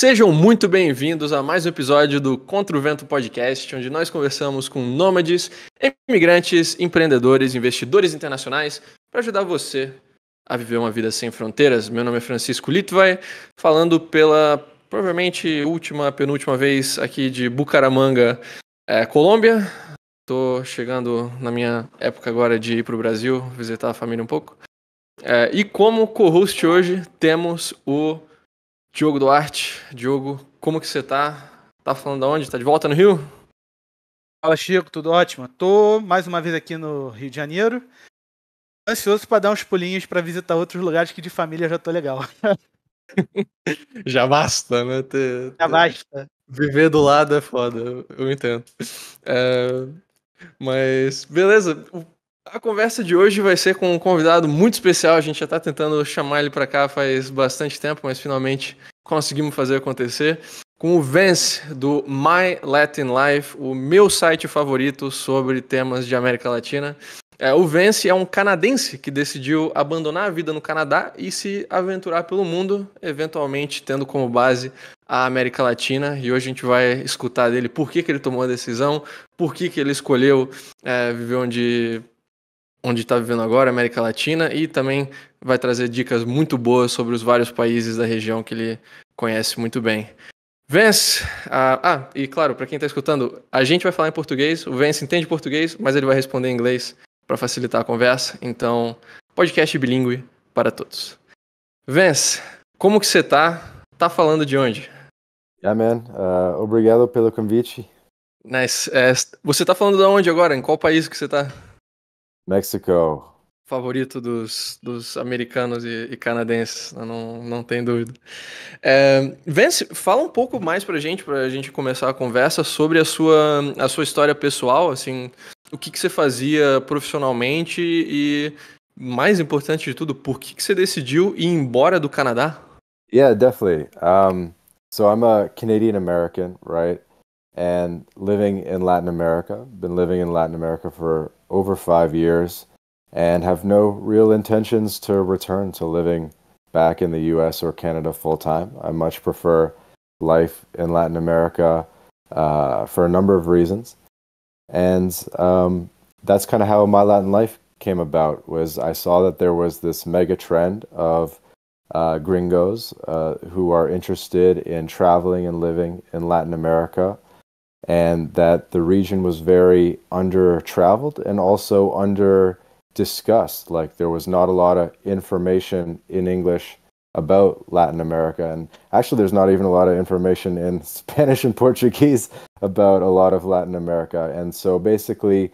Sejam muito bem-vindos a mais um episódio do Contra o Vento Podcast, onde nós conversamos com nômades, imigrantes, empreendedores, investidores internacionais para ajudar você a viver uma vida sem fronteiras. Meu nome é Francisco Litvai, falando pela provavelmente penúltima vez aqui de Bucaramanga, Colômbia. Estou chegando na minha época agora de ir para o Brasil, visitar a família um pouco. E como co-host hoje temos o Diogo Duarte. Diogo, como que você tá? Tá falando de onde? Tá de volta no Rio? Fala, Chico, tudo ótimo? Tô mais uma vez aqui no Rio de Janeiro. Ansioso para dar uns pulinhos para visitar outros lugares que de família já tô legal. Já basta, né? Já basta. Viver do lado é foda, eu entendo. Mas, beleza. A conversa de hoje vai ser com um convidado muito especial. A gente já tá tentando chamar ele pra cá faz bastante tempo, mas finalmente conseguimos fazer acontecer. Com o Vance, do My Latin Life, o meu site favorito sobre temas de América Latina. O Vance é um canadense que decidiu abandonar a vida no Canadá e se aventurar pelo mundo, eventualmente tendo como base a América Latina. E hoje a gente vai escutar dele por que ele tomou a decisão, por que ele escolheu viver onde está vivendo agora, América Latina, e também vai trazer dicas muito boas sobre os vários países da região que ele conhece muito bem. Vance, e claro, para quem está escutando, a gente vai falar em português, o Vance entende português, mas ele vai responder em inglês para facilitar a conversa, então, podcast bilíngue para todos. Vance, como que você tá? Tá falando de onde? Yeah, man. Obrigado pelo convite. Nice. Você tá falando de onde agora? Em qual país que você tá? Mexico. Favorito dos americanos e canadenses, não tem dúvida. Vance, fala um pouco mais pra gente começar a conversa sobre a sua história pessoal, assim, o que você fazia profissionalmente e, mais importante de tudo, por que você decidiu ir embora do Canadá? Yeah, definitely. So I'm a Canadian American, right? And living in Latin America. Been living in Latin America for over 5 years. And have no real intentions to return to living back in the US or Canada full time. I much prefer life in Latin America for a number of reasons. And that's kind of how My Latin Life came about, was I saw that there was this mega trend of gringos who are interested in traveling and living in Latin America, and that the region was very under-traveled and also under-discussed. Like, there was not a lot of information in English about Latin America, and actually there's not even a lot of information in Spanish and Portuguese about a lot of Latin America. And so basically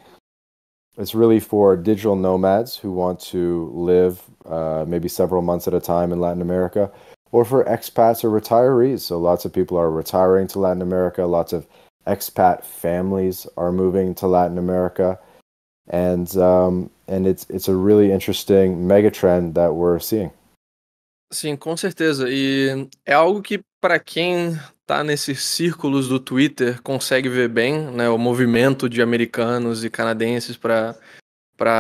it's really for digital nomads who want to live maybe several months at a time in Latin America, or for expats or retirees. So lots of people are retiring to Latin America, lots of expat families are moving to Latin America, and it's a really interesting mega trend that we're seeing. Sim, com certeza. E é algo que, para quem tá nesses círculos do Twitter, consegue ver bem, né, o movimento de americanos e canadenses para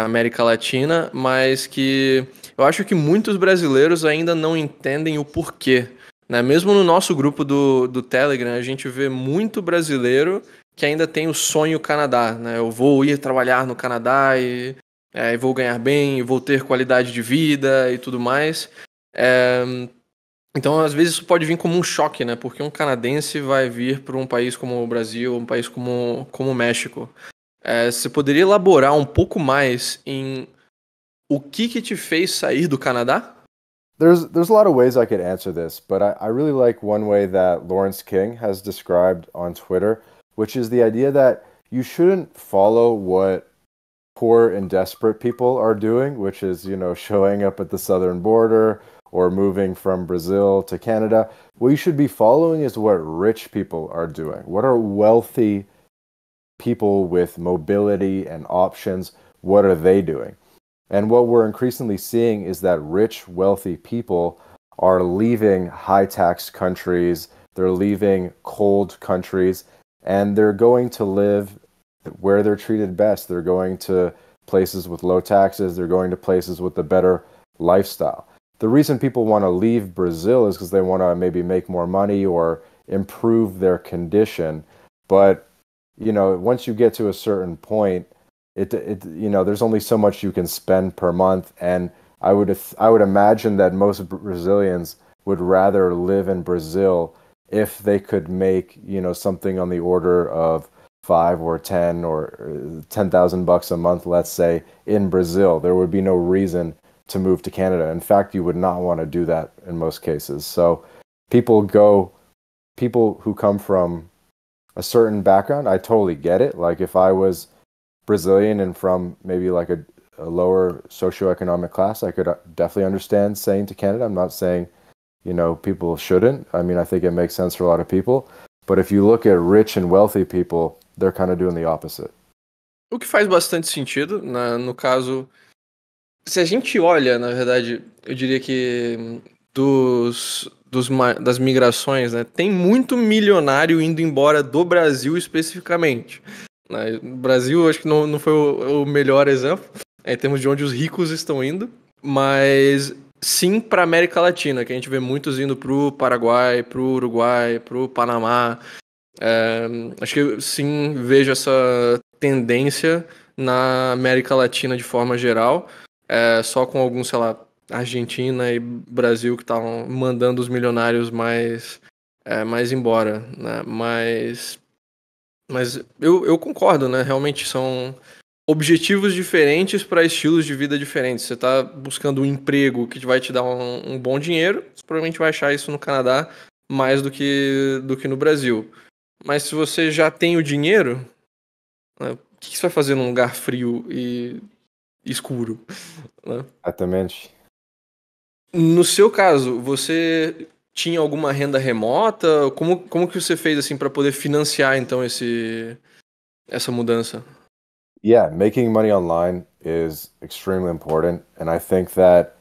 América Latina, mas que eu acho que muitos brasileiros ainda não entendem o porquê, né? Mesmo no nosso grupo do Telegram, a gente vê muito brasileiro que ainda tem o sonho Canadá, né? Eu vou ir trabalhar no Canadá e vou ganhar bem, vou ter qualidade de vida e tudo mais. Então, às vezes, isso pode vir como um choque, né? Porque um canadense vai vir para um país como o Brasil, um país como o México. Você poderia elaborar um pouco mais em o que te fez sair do Canadá? There's a lot of ways I could answer this, but I really like one way that Lawrence King has described on Twitter, which is the idea that you shouldn't follow what poor and desperate people are doing, which is, showing up at the southern border or moving from Brazil to Canada. What you should be following is what rich people are doing. What are wealthy people with mobility and options, what are they doing? And what we're increasingly seeing is that rich, wealthy people are leaving high-tax countries, they're leaving cold countries, and they're going to live where they're treated best. They're going to places with low taxes, they're going to places with a better lifestyle. the reason people want to leave Brazil is because they want to maybe make more money or improve their condition. But, once you get to a certain point, there's only so much you can spend per month. And I would imagine that most Brazilians would rather live in Brazil if they could make, something on the order of 5 or 10 or $10,000 a month, let's say, in Brazil. There would be no reason to move to Canada. In fact, you would not want to do that in most cases. So people who come from a certain background, I totally get it. Like if I was Brazilian and from maybe like a lower socioeconomic class, I could definitely understand saying to Canada. I'm not saying, people shouldn't. I mean, I think it makes sense for a lot of people. But if you look at rich and wealthy people, they're kind of doing the opposite. O que faz bastante sentido, no caso, se a gente olha, na verdade, eu diria que das migrações, né, tem muito milionário indo embora do Brasil especificamente. Né? O Brasil, acho que não foi o melhor exemplo, em termos de onde os ricos estão indo, mas sim para a América Latina, que a gente vê muitos indo para o Paraguai, para o Uruguai, para o Panamá. Acho que eu sim vejo essa tendência na América Latina de forma geral, só com alguns, sei lá, Argentina e Brasil que estavam mandando os milionários mais embora, né? Mas eu concordo, né? Realmente são objetivos diferentes para estilos de vida diferentes. Você está buscando um emprego que vai te dar um bom dinheiro, você provavelmente vai achar isso no Canadá mais do que no Brasil. Mas se você já tem o dinheiro, né, o que você vai fazer num lugar frio e escuro? Né? Exatamente. No seu caso, você tinha alguma renda remota? Como que você fez assim para poder financiar então essa mudança? Yeah, making money online is extremely important, and I think that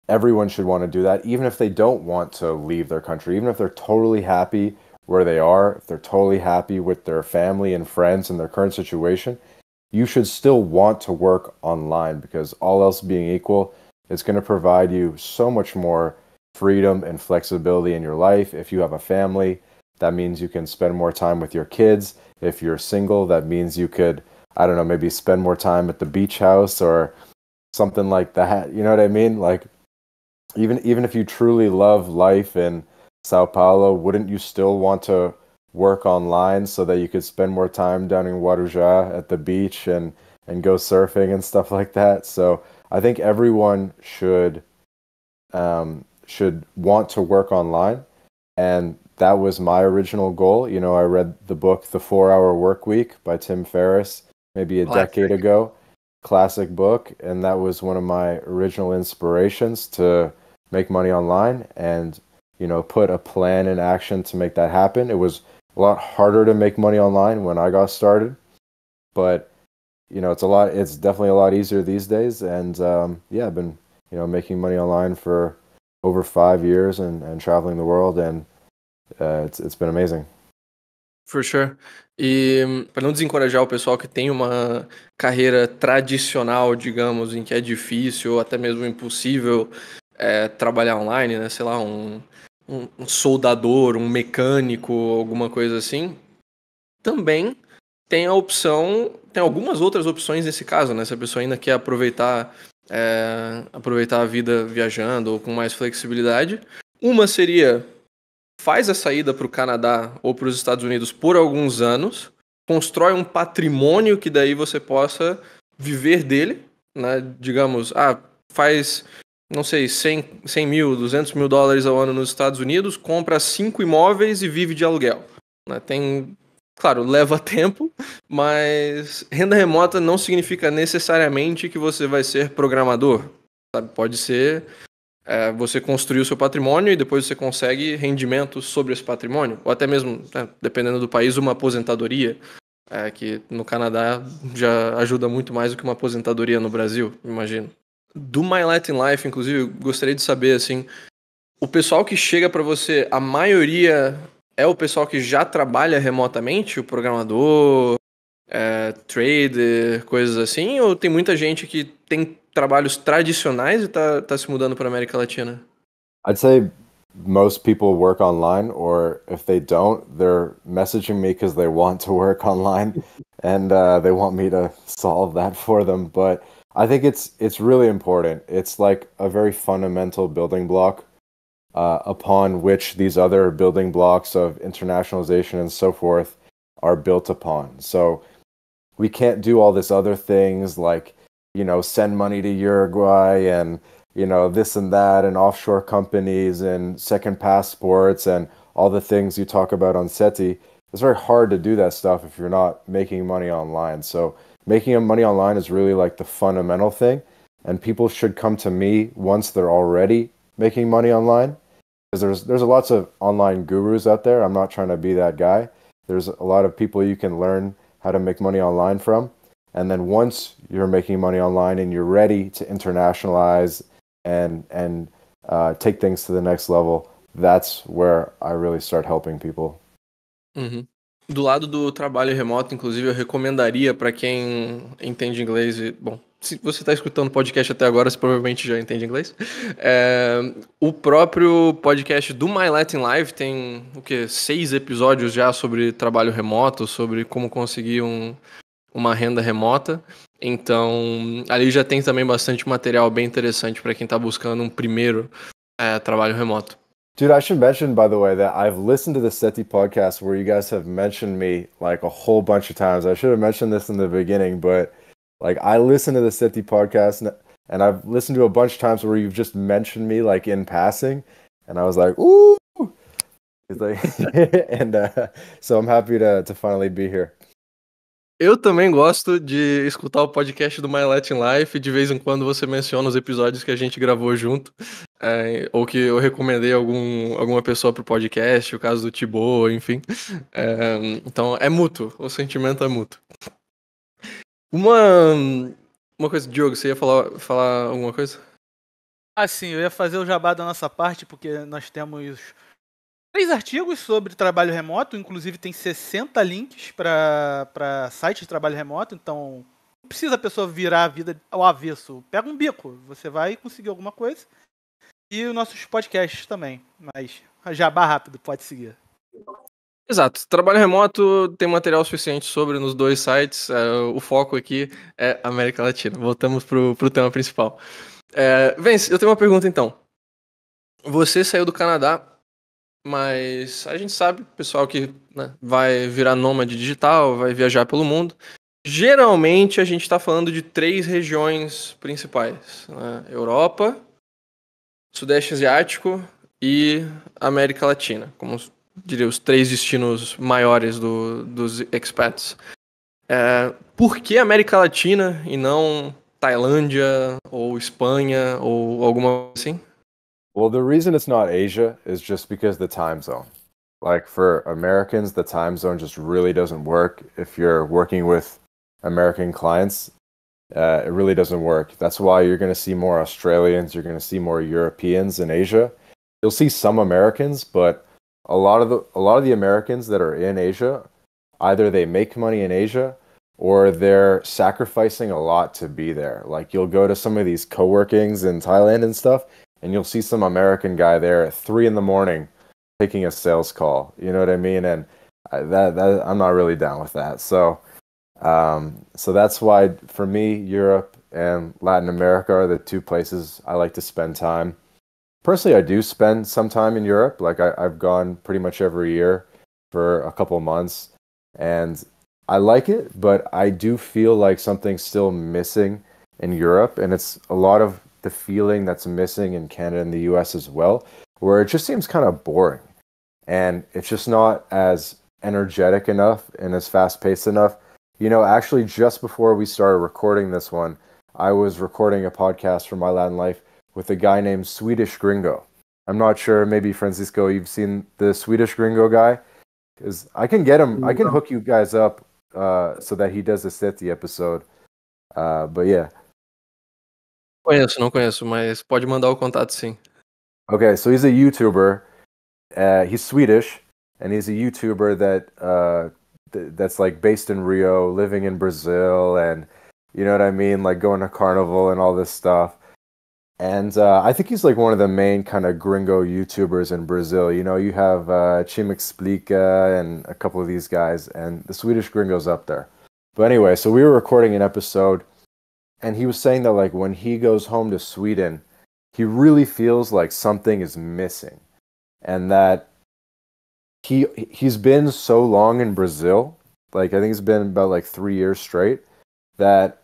everyone should want to do that, even if they don't want to leave their country, even if they're totally happy where they are, if they're totally happy with their family and friends and their current situation, you should still want to work online because all else being equal, it's going to provide you so much more freedom and flexibility in your life. If you have a family, that means you can spend more time with your kids. If you're single, that means you could, I don't know, maybe spend more time at the beach house or something like that. You know what I mean? Like, even if you truly love life in Sao Paulo, wouldn't you still want to work online so that you could spend more time down in Guarujá at the beach and go surfing and stuff like that? So I think everyone should want to work online, and that was my original goal. I read the book The 4-Hour Workweek by Tim Ferriss maybe a decade ago. Classic book, and that was one of my original inspirations to make money online and put a plan in action to make that happen. It was a lot harder to make money online when I got started, but it's definitely a lot easier these days. And I've been making money online for over 5 years and traveling the world, and it's been amazing. For sure. E para não desencorajar o pessoal que tem uma carreira tradicional, digamos, em que é difícil ou até mesmo impossível trabalhar online, né? Sei lá, um soldador, um mecânico, alguma coisa assim, também tem a opção, tem algumas outras opções nesse caso, né? Se a pessoa ainda quer aproveitar a vida viajando ou com mais flexibilidade. Uma seria: faz a saída para o Canadá ou para os Estados Unidos por alguns anos, constrói um patrimônio que daí você possa viver dele, né? Digamos, faz, não sei, 100 mil, 200 mil dólares ao ano nos Estados Unidos, compra 5 imóveis e vive de aluguel. Né? Claro, leva tempo, mas renda remota não significa necessariamente que você vai ser programador. Sabe? Pode ser você construir o seu patrimônio e depois você consegue rendimentos sobre esse patrimônio, ou até mesmo, dependendo do país, uma aposentadoria, que no Canadá já ajuda muito mais do que uma aposentadoria no Brasil, imagino. Do My Latin Life, inclusive, eu gostaria de saber, assim, o pessoal que chega para você, a maioria é o pessoal que já trabalha remotamente, o programador, trader, coisas assim, ou tem muita gente que tem trabalhos tradicionais e tá se mudando para América Latina? I'd say most people work online, or if they don't, they're messaging me because they want to work online, and they want me to solve that for them. But I think it's really important. It's like a very fundamental building block upon which these other building blocks of internationalization and so forth are built upon. So we can't do all this other things like, send money to Uruguay and, this and that and offshore companies and second passports and all the things you talk about on SETI. It's very hard to do that stuff if you're not making money online. So making money online is really like the fundamental thing. And people should come to me once they're already making money online. Because there's lots of online gurus out there. I'm not trying to be that guy. There's a lot of people you can learn how to make money online from. And then once you're making money online and you're ready to internationalize and take things to the next level, that's where I really start helping people. Uhum. Do lado do trabalho remoto, inclusive, eu recomendaria para quem entende inglês. Bom, se você está escutando o podcast até agora, você provavelmente já entende inglês. O próprio podcast do My Latin Live tem 6 episódios já sobre trabalho remoto, sobre como conseguir uma renda remota. Então, ali já tem também bastante material bem interessante para quem está buscando um primeiro trabalho remoto. Dude, I should mention, by the way, that I've listened to the SETI podcast where you guys have mentioned me like a whole bunch of times. I should have mentioned this in the beginning, but like I listen to the SETI podcast and I've listened to a bunch of times where you've just mentioned me like in passing, and I was like, ooh, it's like, and so I'm happy to finally be here. Eu também gosto de escutar o podcast do My Latin Life. De vez em quando você menciona os episódios que a gente gravou junto, ou que eu recomendei alguma pessoa pro podcast, o caso do Thibaut, enfim. Então é mútuo, o sentimento é mútuo. Uma coisa, Diogo, você ia falar alguma coisa? Sim, eu ia fazer o jabá da nossa parte, porque nós temos 3 artigos sobre trabalho remoto, inclusive tem 60 links para sites de trabalho remoto, então não precisa a pessoa virar a vida ao avesso. Pega um bico, você vai conseguir alguma coisa. E os nossos podcasts também, mas jabá rápido, pode seguir. Exato. Trabalho remoto tem material suficiente sobre nos 2 sites. O foco aqui é América Latina. Voltamos pro tema principal. Vence, eu tenho uma pergunta então. Você saiu do Canadá, mas a gente sabe, pessoal que vai virar nômade digital, vai viajar pelo mundo. Geralmente a gente está falando de 3 regiões principais, né? Europa, Sudeste Asiático e América Latina, como diria os 3 destinos maiores dos expats. Por que América Latina e não Tailândia ou Espanha ou alguma coisa assim? Well, the reason it's not Asia is just because the time zone. Like for Americans, the time zone just really doesn't work. If you're working with American clients, it really doesn't work. That's why you're going to see more Australians, you're going to see more Europeans in Asia. You'll see some Americans, but a lot of the Americans that are in Asia, either they make money in Asia or they're sacrificing a lot to be there. Like you'll go to some of these co-workings in Thailand and stuff, and you'll see some American guy there at 3 a.m. taking a sales call. You know what I mean? And that I'm not really down with that. So that's why for me, Europe and Latin America are the 2 places I like to spend time. Personally, I do spend some time in Europe. Like I've gone pretty much every year for a couple months, and I like it, but I do feel like something's still missing in Europe, and it's a lot of the feeling that's missing in Canada and the US as well, where it just seems kind of boring, and it's just not as energetic enough and as fast-paced enough. You know, actually, just before we started recording this one, I was recording a podcast for My Latin Life with a guy named Swedish Gringo. I'm not sure, maybe Francisco, you've seen the Swedish Gringo guy? Because I can get him, I can hook you guys up so that he does a SETI episode. But yeah. Não conheço, mas pode mandar o contato sim. Okay, so he's a YouTuber. He's Swedish, and he's a YouTuber that's like based in Rio, living in Brazil, and You know what I mean? Like going to carnival and all this stuff. And I think he's like one of the main kind of gringo YouTubers in Brazil. You know, you have Chim Explica and a couple of these guys, and the Swedish gringo's up there. But anyway, so we were recording an episode, and he was saying that like when he goes home to Sweden, he really feels like something is missing, and that he's been so long in Brazil, like I think it's been about like 3 years straight, that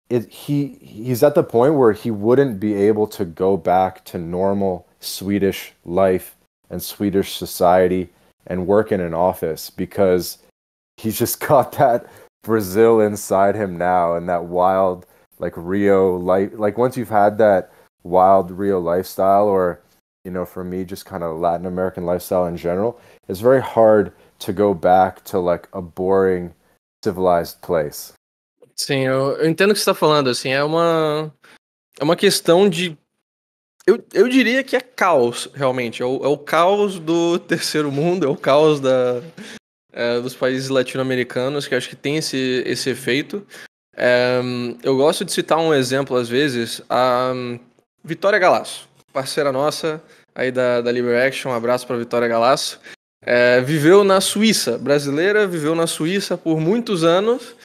he's at the point where he wouldn't be able to go back to normal Swedish life and Swedish society and work in an office because he's just got that Brazil inside him now, and that wild like Rio life. Like once you've had that wild Rio lifestyle, or you know, for me, just kind of Latin American lifestyle in general, it's very hard to go back to like a boring civilized place. Sim, eu entendo o que você está falando, assim, é uma questão de, eu diria que é caos, realmente, é o caos do terceiro mundo, é o caos dos países latino-americanos, que acho que tem esse efeito. Eu gosto de citar um exemplo, às vezes, a Vitória Galasso, parceira nossa aí da Liber Action, um abraço para Vitória Galasso, viveu na Suíça, brasileira, viveu na Suíça por muitos anos.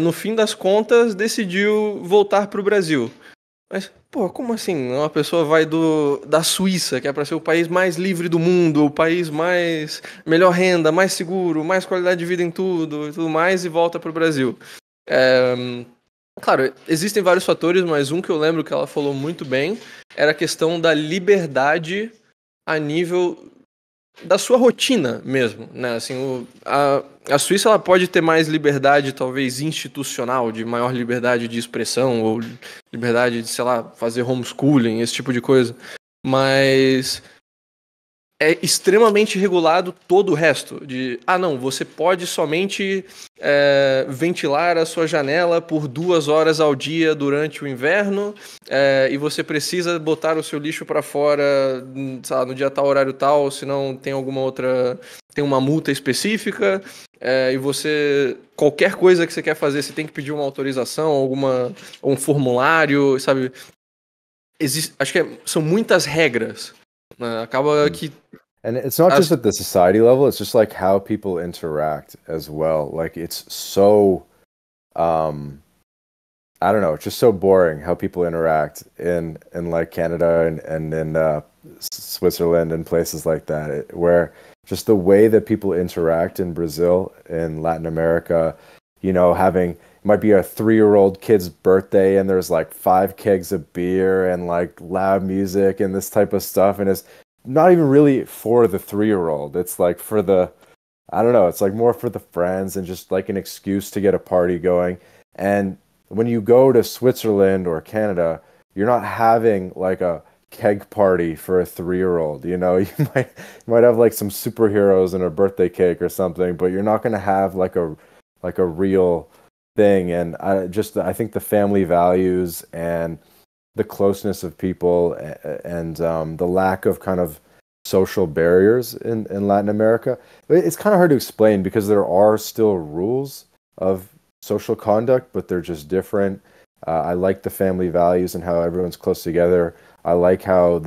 No fim das contas, decidiu voltar para o Brasil. Mas, pô, como assim? Uma pessoa vai da Suíça, que é para ser o país mais livre do mundo, o país mais melhor renda, mais seguro, mais qualidade de vida em tudo e tudo mais, e volta para o Brasil. Claro, existem vários fatores, mas um que eu lembro que ela falou muito bem era a questão da liberdade a nível da sua rotina mesmo, né? Assim, a Suíça ela pode ter mais liberdade, talvez institucional, de maior liberdade de expressão ou liberdade de, sei lá, fazer homeschooling, esse tipo de coisa, mas é extremamente regulado todo o resto. Não, você pode somente ventilar a sua janela por 2 horas ao dia durante o inverno, e você precisa botar o seu lixo para fora, sei lá, no dia tal, horário tal, senão tem tem uma multa específica, e qualquer coisa que você quer fazer, você tem que pedir uma autorização, um formulário, sabe? Acho que são muitas regras. Acaba que... And it's not just at the society level, it's just like how people interact as well. Like it's so I don't know, it's just so boring how people interact in like Canada and in Switzerland and places like that, where just the way that people interact in Brazil, in Latin America, you know, might be a 3-year-old kid's birthday and there's like 5 kegs of beer and like loud music and this type of stuff, and it's not even really for the 3-year-old. It's like I don't know, it's like more for the friends and just like an excuse to get a party going. And when you go to Switzerland or Canada, you're not having like a keg party for a 3-year-old. You know, you might have like some superheroes and a birthday cake or something, but you're not going to have like a real thing. And I think the family values and the closeness of people and the lack of kind of social barriers in Latin America. It's kind of hard to explain because there are still rules of social conduct, but they're just different. I like the family values and how everyone's close together. I like how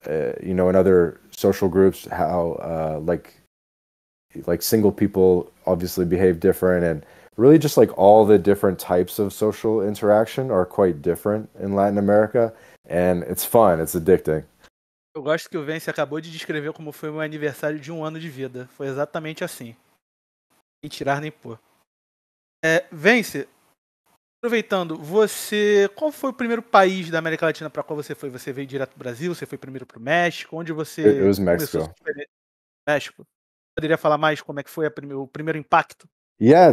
in other social groups, how like single people obviously behave different, and really just like all the different types of social interaction are quite different in Latin America, and it's fun, it's addicting. Eu gosto que o Vence acabou de descrever como foi o meu aniversário de 1 ano de vida. Foi exatamente assim. Sem tirar nem pôr. Vence, aproveitando, qual foi o primeiro país da América Latina para qual você foi? Você veio direto do Brasil? Você foi primeiro para o México? Onde você It was Mexico. México. Poderia falar mais como é que foi o primeiro impacto? Yeah,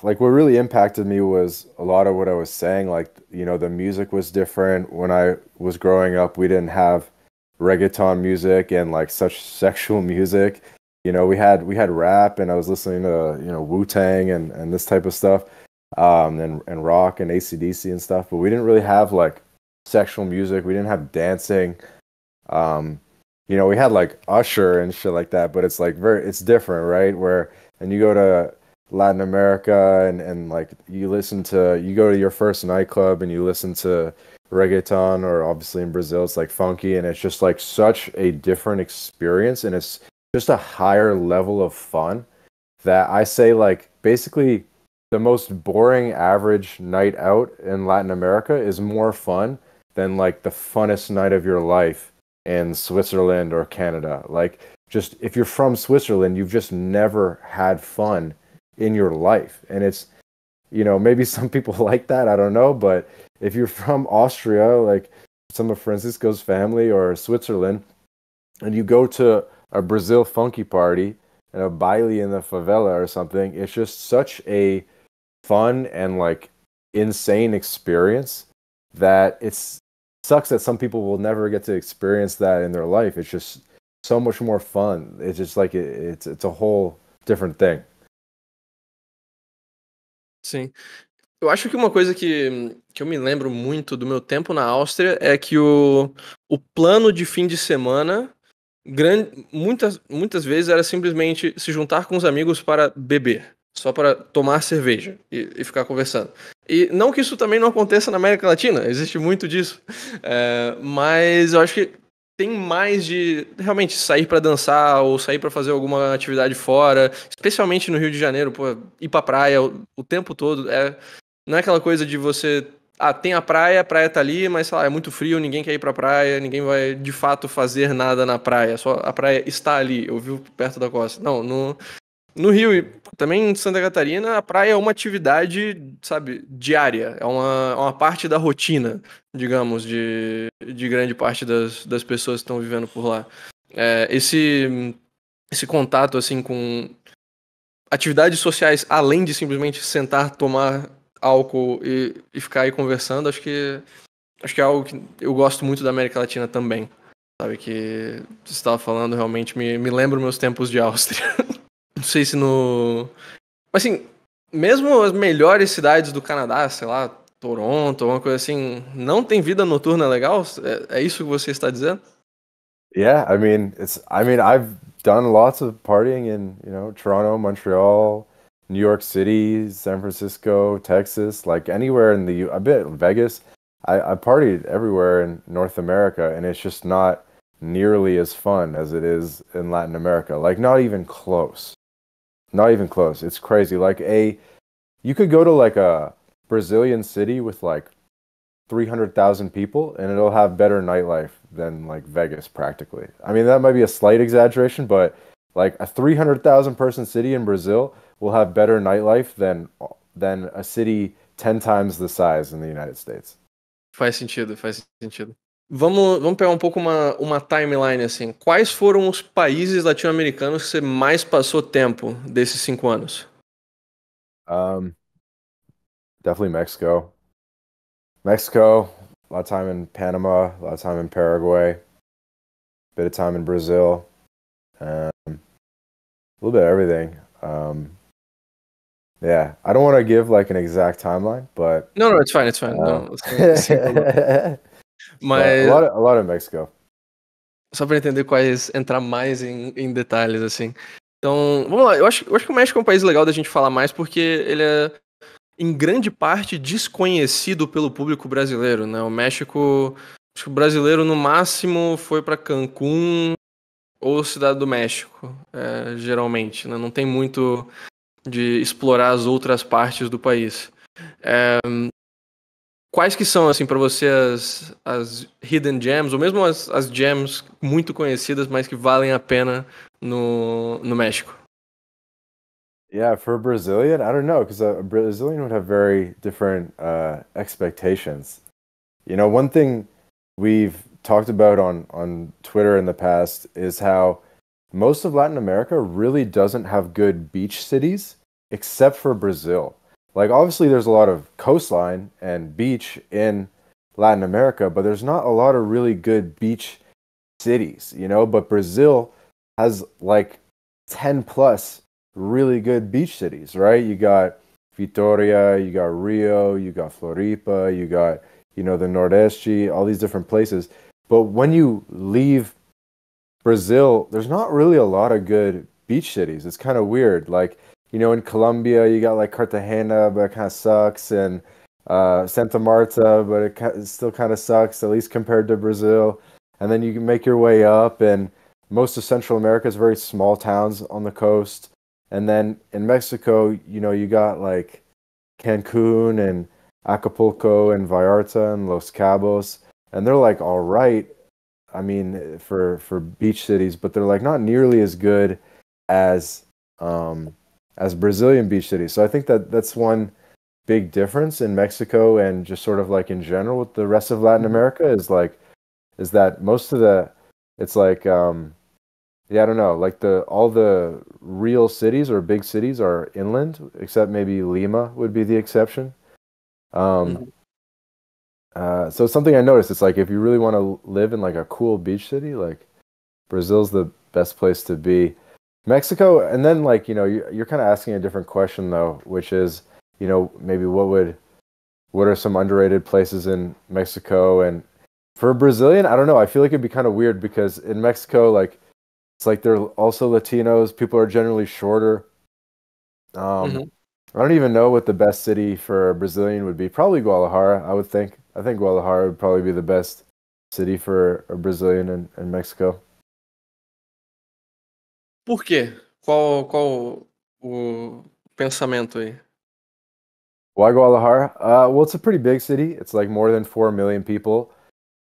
like what really impacted me was a lot of what I was saying. Like, you know, the music was different. When I was growing up, we didn't have reggaeton music and like such sexual music. You know, we had rap, and I was listening to, you know, Wu-Tang and this type of stuff, and rock and AC/DC and stuff. But we didn't really have like sexual music. We didn't have dancing. You know, we had like Usher and shit like that. But it's like it's different, right? And you go to Latin America and like you go to your first nightclub and you listen to reggaeton, or obviously in Brazil it's like funky, and it's just like such a different experience, and it's just a higher level of fun that I say like basically the most boring average night out in Latin America is more fun than like the funnest night of your life in Switzerland or Canada. Like just if you're from Switzerland, you've just never had fun in your life. And it's, maybe some people like that, I don't know, but if you're from Austria, like some of Francisco's family, or Switzerland, and you go to a Brazil funky party and a baile in the favela or something, it's just such a fun and like insane experience that it's sucks that some people will never get to experience that in their life. It's just so much more fun. It's just like it's a whole different thing. Sim. Eu acho que uma coisa que eu me lembro muito do meu tempo na Áustria é que o plano de fim de semana, muitas vezes, era simplesmente se juntar com os amigos para beber, só para tomar cerveja e ficar conversando. E não que isso também não aconteça na América Latina, existe muito disso, mas eu acho que tem mais de realmente sair para dançar ou sair para fazer alguma atividade fora, especialmente no Rio de Janeiro, pô, ir pra praia o tempo todo. Não é aquela coisa de você. Tem a praia tá ali, mas sei lá, é muito frio, ninguém quer ir pra praia, ninguém vai de fato fazer nada na praia, só a praia está ali, eu vivo perto da costa. Não, no Rio e também em Santa Catarina, a praia é uma atividade, sabe, diária, é uma parte da rotina, digamos, de grande parte das pessoas que estão vivendo por lá. Esse contato, assim, com atividades sociais, além de simplesmente sentar, tomar álcool e ficar aí conversando, acho que é algo que eu gosto muito da América Latina também. Sabe, que você estava falando, realmente me lembra meus tempos de Áustria. Não sei se no... Mas assim, mesmo as melhores cidades do Canadá, sei lá, Toronto, uma coisa assim, não tem vida noturna legal? É isso que você está dizendo? Yeah, I've done lots of partying in, Toronto, Montreal, New York City, San Francisco, Texas, like anywhere in I bet Vegas. I partied everywhere in North America, and it's just not nearly as fun as it is in Latin America. Like not even close. Not even close. It's crazy. You could go to like a Brazilian city with like 300,000 people, and it'll have better nightlife than like Vegas practically. I mean, that might be a slight exaggeration, but like a 300,000 person city in Brazil will have better nightlife than a city 10 times the size in the United States. Faz sentido, faz sentido. Vamos pegar um pouco uma timeline assim. Quais foram os países latino-americanos que você mais passou tempo desses 5 anos? Definitely Mexico. Mexico, a lot of time in Panama, a lot of time in Paraguay, a bit of time in Brazil, a little bit of everything. Yeah, I don't want to give like an exact timeline, but No, it's fine. No, mas a lot of Mexico. Só para entender entrar mais em detalhes assim. Então, vamos lá. Eu acho que o México é um país legal da gente falar mais porque ele é em grande parte desconhecido pelo público brasileiro, né? O México, acho que o brasileiro no máximo foi para Cancún ou Cidade do México, geralmente, né? Não tem muito de explorar as outras partes do país. Quais que são, assim, para você as hidden gems, ou mesmo as gems muito conhecidas, mas que valem a pena no México? Yeah, for a Brazilian, I don't know, because a Brazilian would have very different expectations. One thing we've talked about on Twitter in the past is how most of Latin America really doesn't have good beach cities, except for Brazil. Like, obviously, there's a lot of coastline and beach in Latin America, but there's not a lot of really good beach cities, But Brazil has like 10 plus really good beach cities, right? You got Vitoria, you got Rio, you got Floripa, you got, the Nordeste, all these different places. But when you leave Brazil, there's not really a lot of good beach cities. It's kind of weird. Like, you know, in Colombia, you got like Cartagena, but it kind of sucks, and Santa Marta, but it still kind of sucks, at least compared to Brazil. And then you can make your way up, and most of Central America is very small towns on the coast. And then in Mexico, you know, you got like Cancun and Acapulco and Vallarta and Los Cabos, and they're like all right. I mean, for beach cities, but they're like not nearly as good as Brazilian beach cities. So I think that that's one big difference in Mexico and just sort of like in general with the rest of Latin America is that most of the it's like yeah, I don't know, like all the real cities or big cities are inland, except maybe Lima would be the exception. Um, so it's something I noticed. It's like if you really want to live in like a cool beach city, like Brazil's the best place to be. Mexico, and then like you know you're kind of asking a different question though, which is you know maybe what are some underrated places in Mexico? And for a Brazilian, I don't know. I feel like it'd be kind of weird because in Mexico, like it's like they're also Latinos. People are generally shorter. I don't even know what the best city for a Brazilian would be. Probably Guadalajara, I would think. I think Guadalajara would probably be the best city for a Brazilian in Mexico. Por quê? Qual o pensamento aí? Why Guadalajara? Well, it's a pretty big city. It's like more than 4 million people.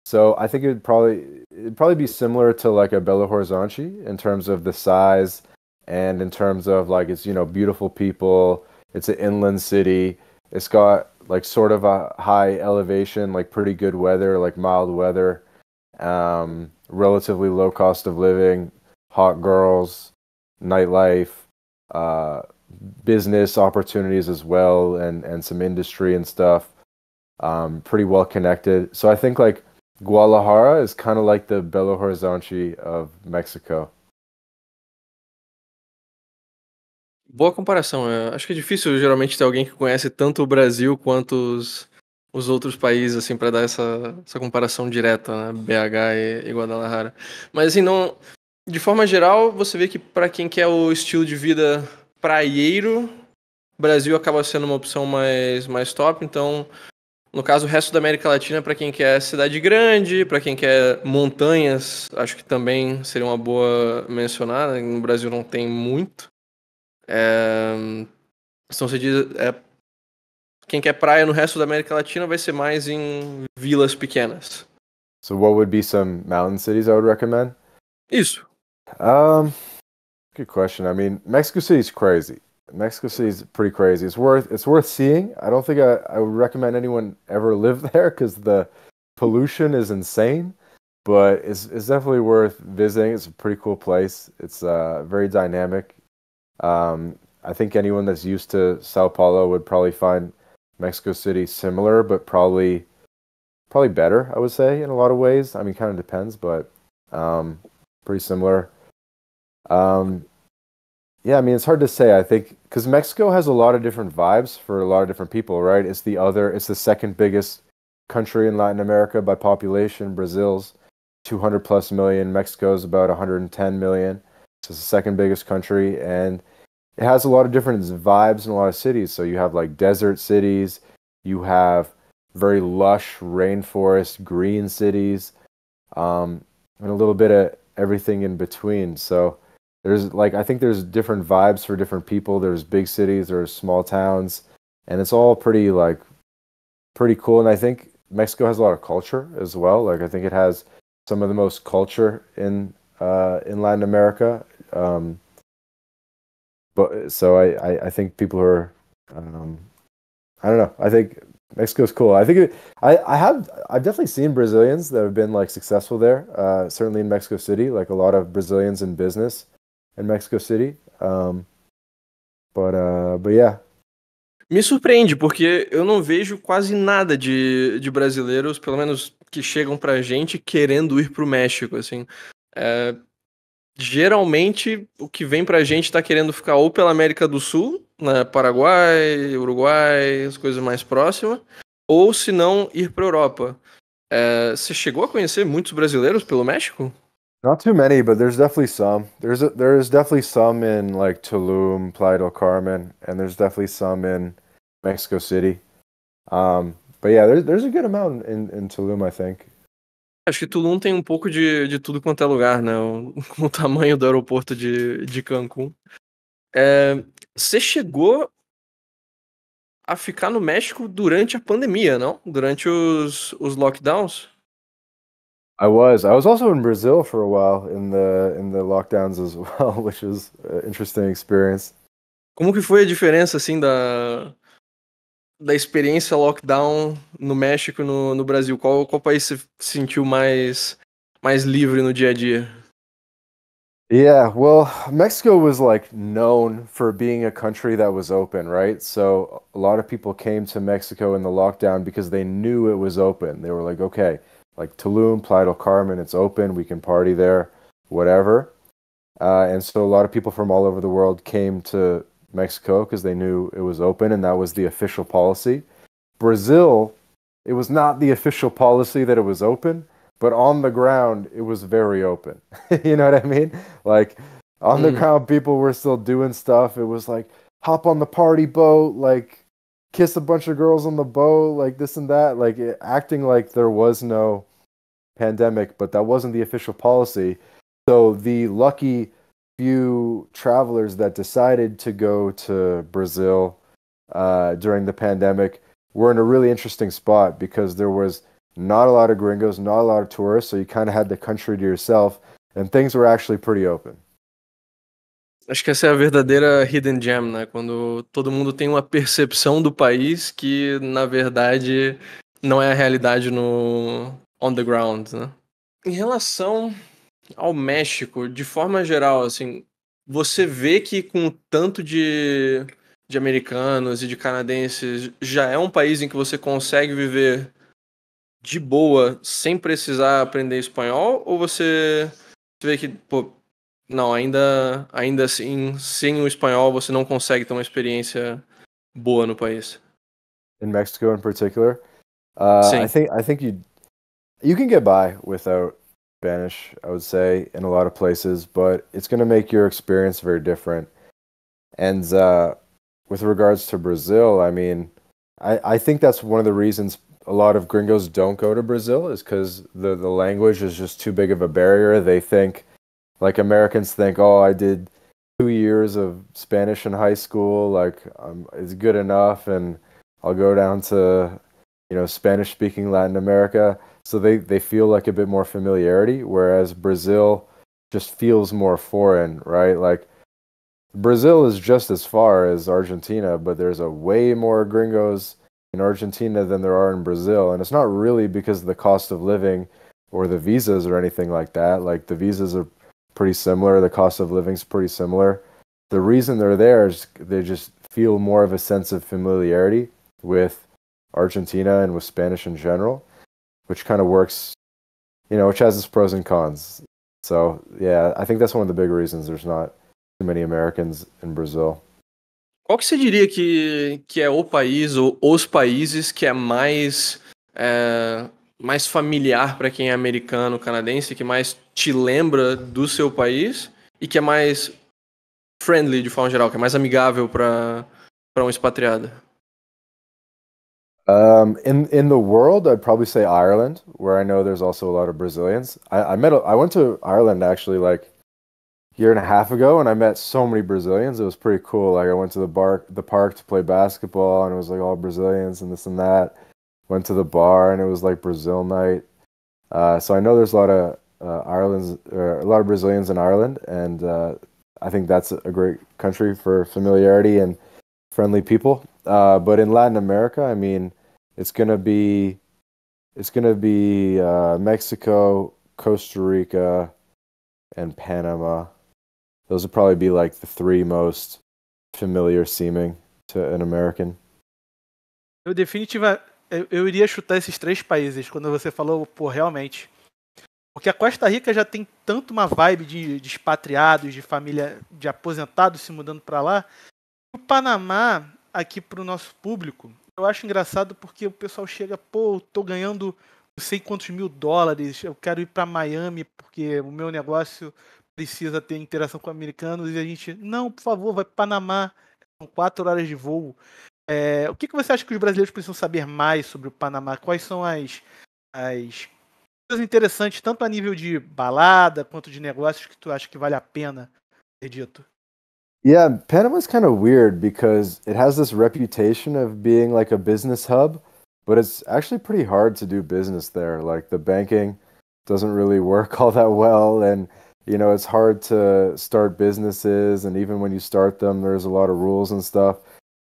So I think it'd probably be similar to like a Belo Horizonte in terms of the size and in terms of like it's you know beautiful people. It's an inland city. It's got like sort of a high elevation, like pretty good weather, like mild weather, relatively low cost of living, hot girls, nightlife, business opportunities as well, and some industry and stuff. Pretty well connected. So I think like Guadalajara is kind of like the Belo Horizonte of Mexico. Boa comparação. Acho que é difícil geralmente ter alguém que conhece tanto o Brasil quanto os outros países, assim, para dar essa comparação direta, né? BH e Guadalajara. Mas, assim, não, de forma geral, você vê que para quem quer o estilo de vida praieiro, o Brasil acaba sendo uma opção mais top. Então, no caso, o resto da América Latina, para quem quer cidade grande, para quem quer montanhas, acho que também seria uma boa mencionar, né? No Brasil não tem muito. Então você diz, quem quer praia no resto da América Latina vai ser mais em vilas pequenas. So what would be some mountain cities I would recommend? Isso. Good question. I mean, Mexico City's crazy. Mexico City's pretty crazy. It's worth seeing. I don't think I would recommend anyone ever live there because the pollution is insane. But it's definitely worth visiting. It's a pretty cool place. It's very dynamic. I think anyone that's used to Sao Paulo would probably find Mexico City similar, but probably better, I would say, in a lot of ways. I mean, kind of depends, but pretty similar. Yeah, I mean, it's hard to say, I think, because Mexico has a lot of different vibes for a lot of different people, right? It's the second biggest country in Latin America by population. Brazil's 200 plus million. Mexico's about 110 million. So it's the second biggest country, and it has a lot of different vibes in a lot of cities. So you have like desert cities, you have very lush rainforest, green cities, and a little bit of everything in between. So there's like I think there's different vibes for different people. There's big cities, there's small towns, and it's all pretty cool. And I think Mexico has a lot of culture as well. Like I think it has some of the most culture in Latin America. But so I think people are I don't know. I think Mexico's cool. I think I've definitely seen Brazilians that have been like successful there. Certainly in Mexico City, like a lot of Brazilians in business in Mexico City. But yeah. Me surpreende, porque eu não vejo quase nada de brasileiros, pelo menos que chegam pra gente, querendo ir pro México, assim. Geralmente, o que vem pra gente tá querendo ficar ou pela América do Sul, né, Paraguai, Uruguai, as coisas mais próximas, ou se não, ir pra Europa. Você chegou a conhecer muitos brasileiros pelo México? Not too many, but there's definitely some. There's definitely some in like Tulum, Playa del Carmen, and there's definitely some in Mexico City. But yeah, there's a good amount in Tulum, I think. Acho que Tulum tem um pouco de tudo quanto é lugar, né? Com o tamanho do aeroporto de Cancún. Você chegou a ficar no México durante a pandemia, não? Durante os lockdowns? I was also in Brazil for a while in the lockdowns as well, which was an interesting experience. Como que foi a diferença, assim, da experiência lockdown no México e no Brasil? Qual país você se sentiu mais livre no dia a dia? Yeah, well, Mexico was like known for being a country that was open, right? So a lot of people came to Mexico in the lockdown because they knew it was open. They were like, okay, like Tulum, Playa del Carmen, it's open, we can party there, whatever. And so a lot of people from all over the world came to Mexico because they knew it was open and that was the official policy. Brazil, it was not the official policy that it was open, but on the ground, it was very open. You know what I mean? Like on the ground, people were still doing stuff. It was like hop on the party boat, like kiss a bunch of girls on the boat, like this and that, like acting like there was no pandemic, but that wasn't the official policy. So the lucky few travelers that decided to go to Brazil during the pandemic were in a really interesting spot because there was not a lot of gringos, not a lot of tourists, so you kind of had the country to yourself, and things were actually pretty open. Acho que essa é a verdadeira hidden gem, né? Quando todo mundo tem uma percepção do país que, na verdade, não é a realidade no on the ground, né? Em relação ao México, de forma geral, assim, você vê que com o tanto de americanos e de canadenses já é um país em que você consegue viver de boa sem precisar aprender espanhol? Ou você vê que, pô, não, ainda assim, sem o espanhol você não consegue ter uma experiência boa no país? In Mexico, in particular, Sim. I think you can get by without Spanish, I would say, in a lot of places, but it's going to make your experience very different. And with regards to Brazil, I mean, I think that's one of the reasons a lot of gringos don't go to Brazil is because the language is just too big of a barrier. They think, like Americans think, oh, I did 2 years of Spanish in high school, like it's good enough, and I'll go down to, Spanish speaking Latin America. So they feel like a bit more familiarity, whereas Brazil just feels more foreign, right? Like Brazil is just as far as Argentina, but there's a way more gringos in Argentina than there are in Brazil. And it's not really because of the cost of living or the visas or anything like that. Like the visas are pretty similar, the cost of living is pretty similar. The reason they're there is they just feel more of a sense of familiarity with Argentina and with Spanish in general, which kind of works, which has its pros and cons. So, yeah, I think that's one of the big reasons there's not too many Americans in Brazil. Qual que você diria que é o país ou os países que é mais familiar para quem é americano, canadense, que mais te lembra do seu país e que é mais friendly de forma geral, que é mais amigável para um expatriado? In the world, I'd probably say Ireland, where I know there's also a lot of Brazilians. I went to Ireland actually like a year and a half ago, and I met so many Brazilians. It was pretty cool. Like I went to the park to play basketball, and it was like all Brazilians and this and that. Went to the bar, and it was like Brazil night. So I know there's a lot of a lot of Brazilians in Ireland, and I think that's a great country for familiarity and friendly people. But in Latin America, I mean, it's gonna be Mexico, Costa Rica, and Panama. Those would probably be like the three most familiar seeming to an American. Eu iria chutar esses 3 países quando você falou, pô, realmente. Porque a Costa Rica já tem tanto uma vibe de expatriados, de família, de aposentados se mudando para lá. O Panamá, aqui para o nosso público, eu acho engraçado porque o pessoal chega, pô, tô ganhando não sei quantos $1.000, eu quero ir para Miami porque o meu negócio precisa ter interação com americanos e a gente, não, por favor, vai para Panamá, são 4 horas de voo. O que você acha que os brasileiros precisam saber mais sobre o Panamá? Quais são as coisas interessantes, tanto a nível de balada quanto de negócios, que tu acha que vale a pena ter dito? Yeah, Panama's kind of weird because it has this reputation of being like a business hub, but it's actually pretty hard to do business there. Like the banking doesn't really work all that well, and it's hard to start businesses, and even when you start them, there's a lot of rules and stuff.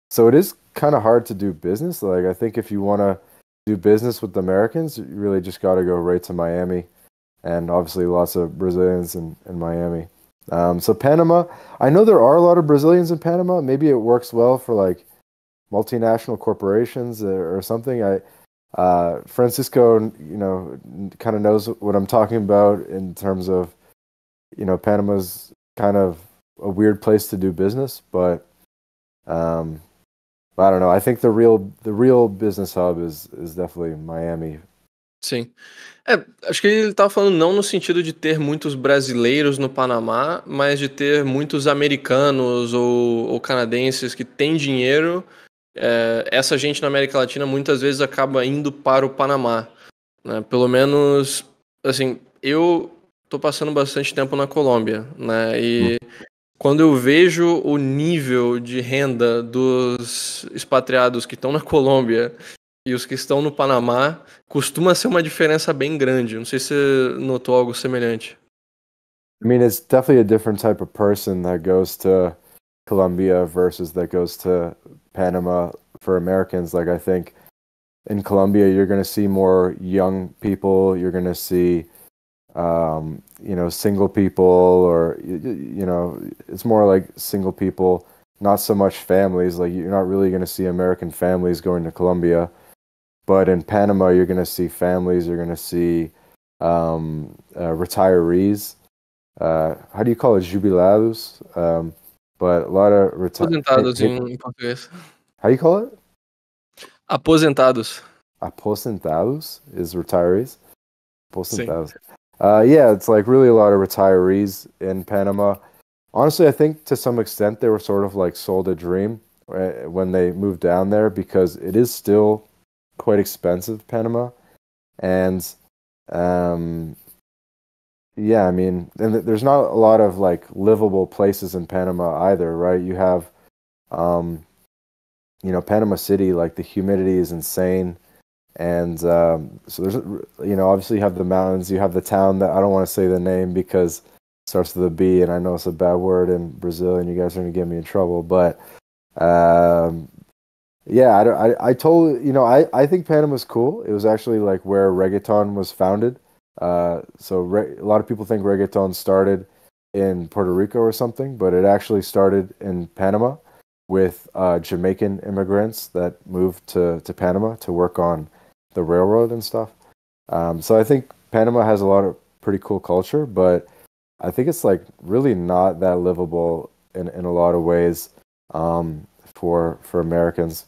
So it is kind of hard to do business. Like I think if you want to do business with the Americans, you really just got to go right to Miami, and obviously lots of Brazilians in Miami. So Panama, I know there are a lot of Brazilians in Panama. Maybe it works well for like multinational corporations or something. Francisco, kind of knows what I'm talking about in terms of, Panama's kind of a weird place to do business, but I don't know. I think the real business hub is definitely Miami. Sim. Acho que ele estava falando não no sentido de ter muitos brasileiros no Panamá, mas de ter muitos americanos ou canadenses que têm dinheiro. Essa gente na América Latina muitas vezes acaba indo para o Panamá, né? Pelo menos, assim, eu tô passando bastante tempo na Colômbia, né? E quando eu vejo o nível de renda dos expatriados que estão na Colômbia e os que estão no Panamá, costuma ser uma diferença bem grande. Não sei se você notou algo semelhante. I mean, it's definitely a different type of person that goes to Colombia versus that goes to Panama for Americans. Like, I think in Colombia, you're going to see more young people. You're going to see, single people, or, it's more like single people, not so much families. Like, you're not really going to see American families going to Colombia. But in Panama, you're going to see families. You're going to see retirees. How do you call it? Jubilados. But a lot of Aposentados em português. How do you call it? Aposentados. Aposentados is retirees. Aposentados. Yeah, it's like really a lot of retirees in Panama. Honestly, I think to some extent they were sort of like sold a dream when they moved down there, because it is still quite expensive, Panama. And yeah, I mean, and there's not a lot of like livable places in Panama either, right? You have Panama City, like the humidity is insane. And so there's, obviously you have the mountains, you have the town that I don't want to say the name because it starts with a B, and I know it's a bad word in Brazil, and you guys are going to get me in trouble. But yeah, I think Panama's cool. It was actually like where reggaeton was founded. So a lot of people think reggaeton started in Puerto Rico or something, but it actually started in Panama with Jamaican immigrants that moved to Panama to work on the railroad and stuff. So I think Panama has a lot of pretty cool culture, but I think it's like really not that livable in a lot of ways for Americans.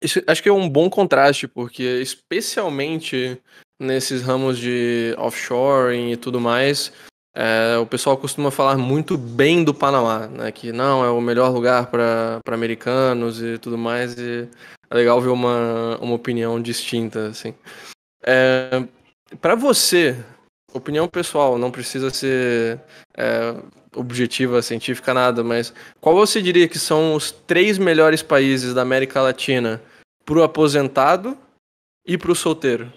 Acho que é um bom contraste, porque especialmente nesses ramos de offshoring e tudo mais, o pessoal costuma falar muito bem do Panamá, né? Que não, é o melhor lugar para americanos e tudo mais, e é legal ver uma opinião distinta, assim. Para você, opinião pessoal, não precisa ser objetiva, científica, nada, mas qual você diria que são os 3 melhores países da América Latina pro aposentado e pro solteiro?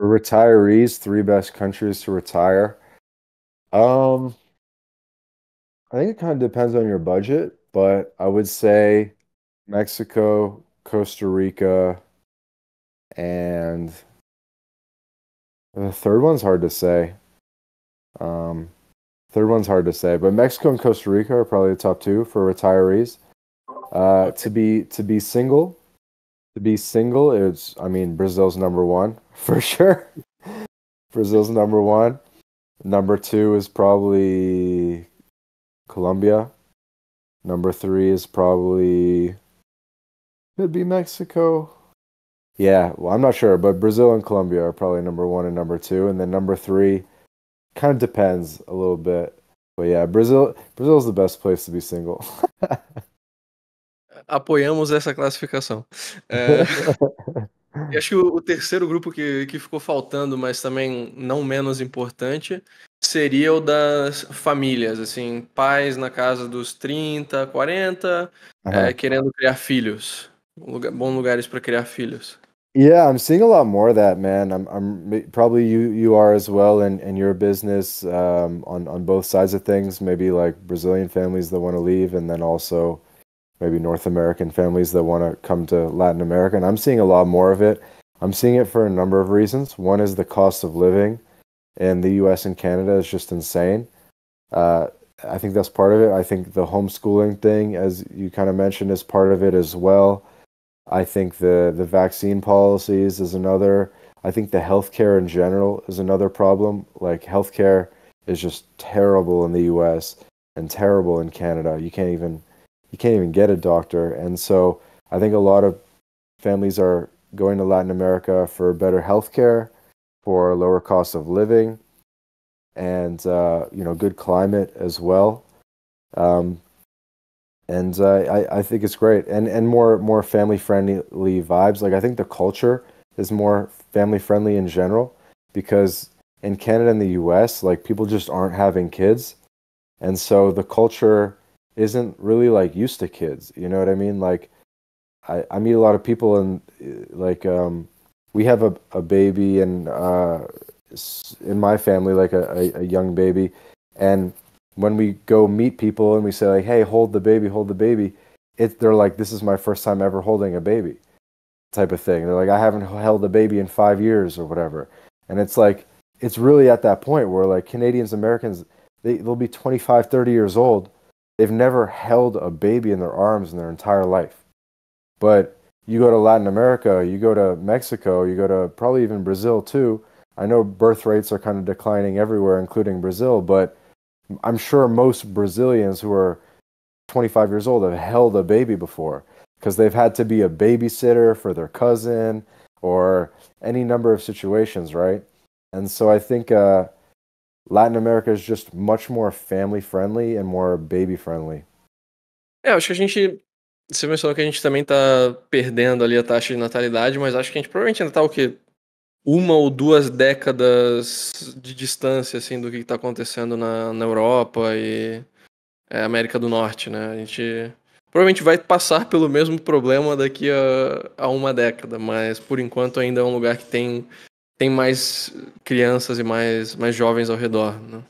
For retirees, 3 best countries to retire. I think it kind of depends on your budget, but I would say Mexico, Costa Rica, and the third one's hard to say. But Mexico and Costa Rica are probably the top 2 for retirees. To be single, Brazil's number 1 for sure. Brazil's number 1. Number 2 is probably Colombia. Number 3 is probably could be Mexico. Yeah, well, I'm not sure, but Brazil and Colombia are probably number one and number two, and then number three kind of depends a little bit. But yeah, Brazil's the best place to be single. Apoiamos essa classificação. E acho que o terceiro grupo que ficou faltando, mas também não menos importante, seria o das famílias, assim, pais na casa dos 30, 40, querendo criar filhos. Bons lugares para criar filhos. Yeah, I'm seeing a lot more of that, man. Probably you are as well in your business, on both sides of things. Maybe like Brazilian families that want to leave, and then also maybe North American families that want to come to Latin America. And I'm seeing a lot more of it. I'm seeing it for a number of reasons. One is the cost of living in the US and Canada is just insane. I think that's part of it. I think the homeschooling thing, as you kind of mentioned, is part of it as well. I think the vaccine policies is another. I think the healthcare in general is another problem. Like healthcare is just terrible in the US and terrible in Canada. You can't even get a doctor. And so I think a lot of families are going to Latin America for better healthcare, for lower cost of living, and good climate as well. And I think it's great, and more family friendly vibes. Like I think the culture is more family friendly in general, because in Canada and the US, like people just aren't having kids, and so the culture isn't really like used to kids. You know what I mean? Like I meet a lot of people, and like we have a baby, and in my family, like a young baby, and when we go meet people and we say like, hey, hold the baby, they're like, this is my first time ever holding a baby, type of thing. They're like, I haven't held a baby in 5 years or whatever. And it's like, it's really at that point where like Canadians, Americans, they'll be 25, 30 years old. They've never held a baby in their arms in their entire life. But you go to Latin America, you go to Mexico, you go to probably even Brazil too. I know birth rates are kind of declining everywhere, including Brazil, but I'm sure most Brazilians who are 25 years old have held a baby before, because they've had to be a babysitter for their cousin or any number of situations, right? And so I think Latin America is just much more family friendly and more baby friendly. Acho que você mencionou que a gente também tá perdendo ali a taxa de natalidade, mas acho que a gente provavelmente ainda tá o quê? 1 ou 2 décadas de distância, assim, do que está acontecendo na Europa e América do Norte, né? A gente provavelmente vai passar pelo mesmo problema daqui a 1 década, mas por enquanto ainda é um lugar que tem mais crianças e mais jovens ao redor, né?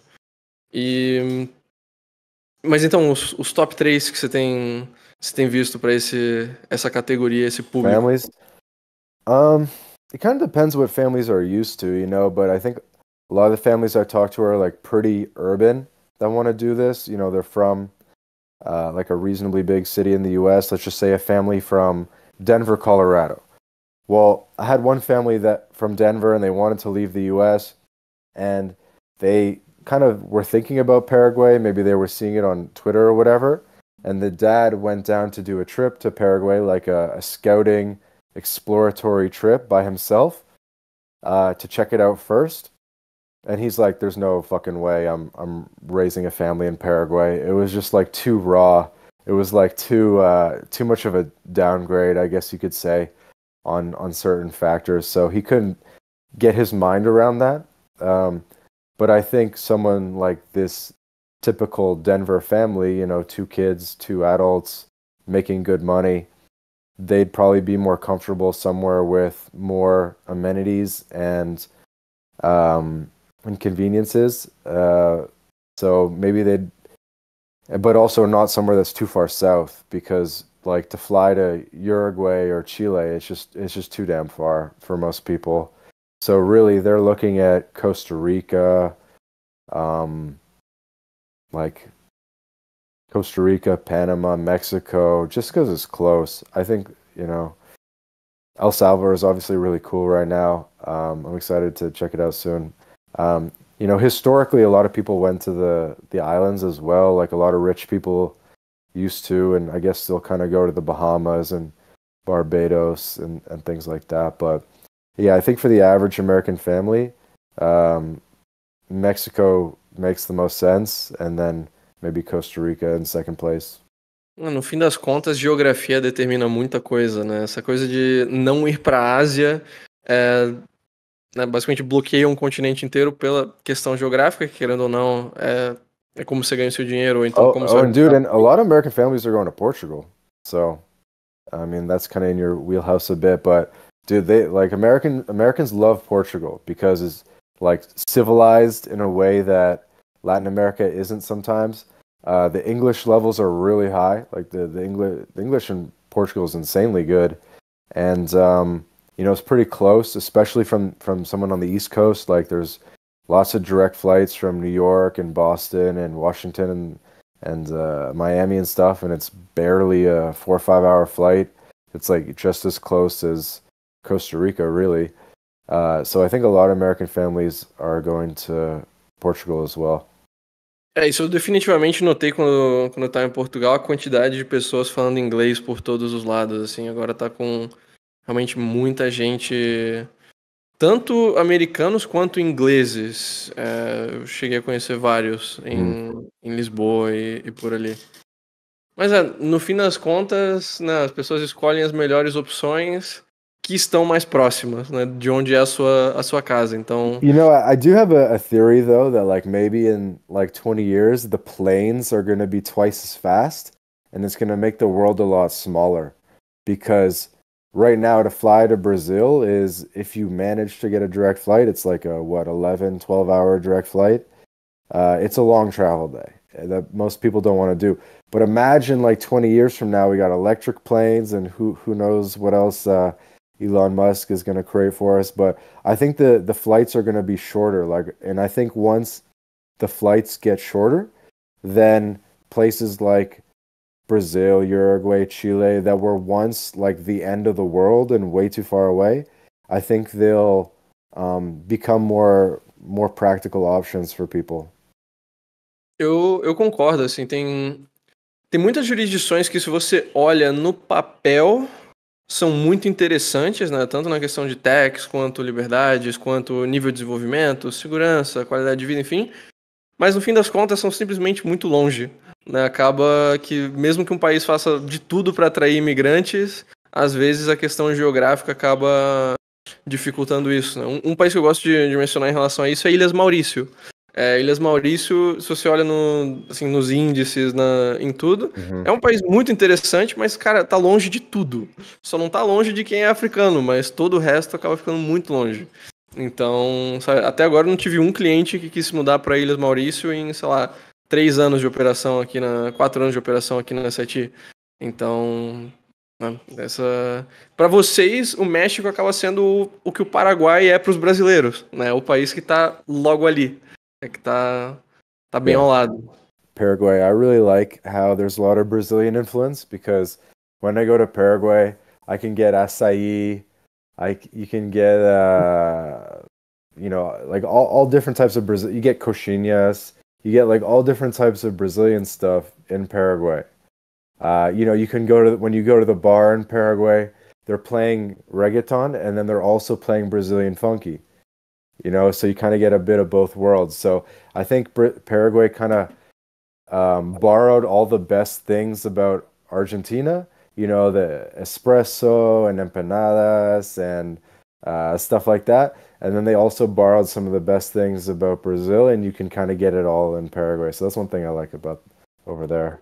Mas então, os top 3 que você tem visto para essa categoria, esse público? Families? It kind of depends what families are used to, but I think a lot of the families I talk to are like pretty urban that want to do this. They're from like a reasonably big city in the US. Let's just say a family from Denver, Colorado. Well, I had one family from Denver, and they wanted to leave the US, and they kind of were thinking about Paraguay. Maybe they were seeing it on Twitter or whatever. And the dad went down to do a trip to Paraguay, like a scouting exploratory trip by himself, to check it out first. And he's like, there's no fucking way I'm raising a family in Paraguay. It was just like too raw. It was like too much of a downgrade, I guess you could say, on certain factors. So he couldn't get his mind around that. But I think someone like this typical Denver family, 2 kids, 2 adults, making good money, they'd probably be more comfortable somewhere with more amenities and conveniences. So maybe but also not somewhere that's too far south, because like to fly to Uruguay or Chile, it's just too damn far for most people. So really they're looking at Costa Rica, like Costa Rica, Panama, Mexico, just because it's close. I think, El Salvador is obviously really cool right now. I'm excited to check it out soon. Historically, a lot of people went to the islands as well. Like a lot of rich people used to, and I guess still kind of go to the Bahamas and Barbados and things like that. But yeah, I think for the average American family, Mexico makes the most sense, and then maybe Costa Rica in second place. No fim das contas, geografia determina muita coisa, né? Essa coisa de não ir para a Ásia né, basicamente bloqueia um continente inteiro pela questão geográfica, que querendo ou não, é como você ganha o seu dinheiro, ou então como você vai... And dude, and a lot of American families are going to Portugal. So, I mean, that's kind of in your wheelhouse a bit, but dude, they like Americans love Portugal because it's like civilized in a way that Latin America isn't sometimes. The English levels are really high. Like the English in Portugal is insanely good, and it's pretty close, especially from someone on the East Coast. Like there's lots of direct flights from New York and Boston and Washington and Miami and stuff, and it's barely a 4 or 5 hour flight. It's like just as close as Costa Rica, really. So I think a lot of American families are going to Portugal as well. Isso eu definitivamente notei quando eu estava em Portugal, a quantidade de pessoas falando inglês por todos os lados, assim, agora tá com realmente muita gente, tanto americanos quanto ingleses. Eu cheguei a conhecer vários em Lisboa e por ali. Mas no fim das contas, né, as pessoas escolhem as melhores opções que estão mais próximas, né, de onde é a sua casa. Então, I do have a theory though that like maybe in like 20 years the planes are going to be twice as fast and it's going to make the world a lot smaller, because right now to fly to Brazil is, if you manage to get a direct flight, it's like a 11-12 hour direct flight. It's a long travel day that most people don't want to do. But imagine like 20 years from now we got electric planes, and who knows what else Elon Musk is going to create for us. But I think the flights are going to be shorter. And I think once the flights get shorter, then places like Brazil, Uruguay, Chile, that were once like the end of the world and way too far away, I think they'll become more practical options for people. eu concordo, assim, tem muitas jurisdições que, se você olha no papel, são muito interessantes, né? Tanto na questão de tax, quanto liberdades, quanto nível de desenvolvimento, segurança, qualidade de vida, enfim. Mas no fim das contas são simplesmente muito longe, né? Acaba que, mesmo que um país faça de tudo para atrair imigrantes, às vezes a questão geográfica acaba dificultando isso, né? Um país que eu gosto de mencionar em relação a isso é Ilhas Maurício. Ilhas Maurício, se você olha nos índices, em tudo, é um país muito interessante, mas, cara, tá longe de tudo. Só não tá longe de quem é africano, mas todo o resto acaba ficando muito longe. Então, sabe, até agora eu não tive um cliente que quis se mudar para Ilhas Maurício em, sei lá, 3 anos de operação aqui 4 anos de operação aqui na SETI. Então, para vocês, o México acaba sendo o que o Paraguai é para os brasileiros, né? O país que tá logo ali. Que tá bem ao lado. Paraguay, I really like how there's a lot of Brazilian influence, because when I go to Paraguay, I can get açaí, you can get like all different types of Brazil. You get coxinhas, you get like all different types of Brazilian stuff in Paraguay. You can when you go to the bar in Paraguay, they're playing reggaeton and then they're also playing Brazilian funky. So you kind of get a bit of both worlds. So I think Paraguay kind of borrowed all the best things about Argentina, the espresso and empanadas and stuff like that. And then they also borrowed some of the best things about Brazil, and you can kind of get it all in Paraguay. So that's one thing I like about over there.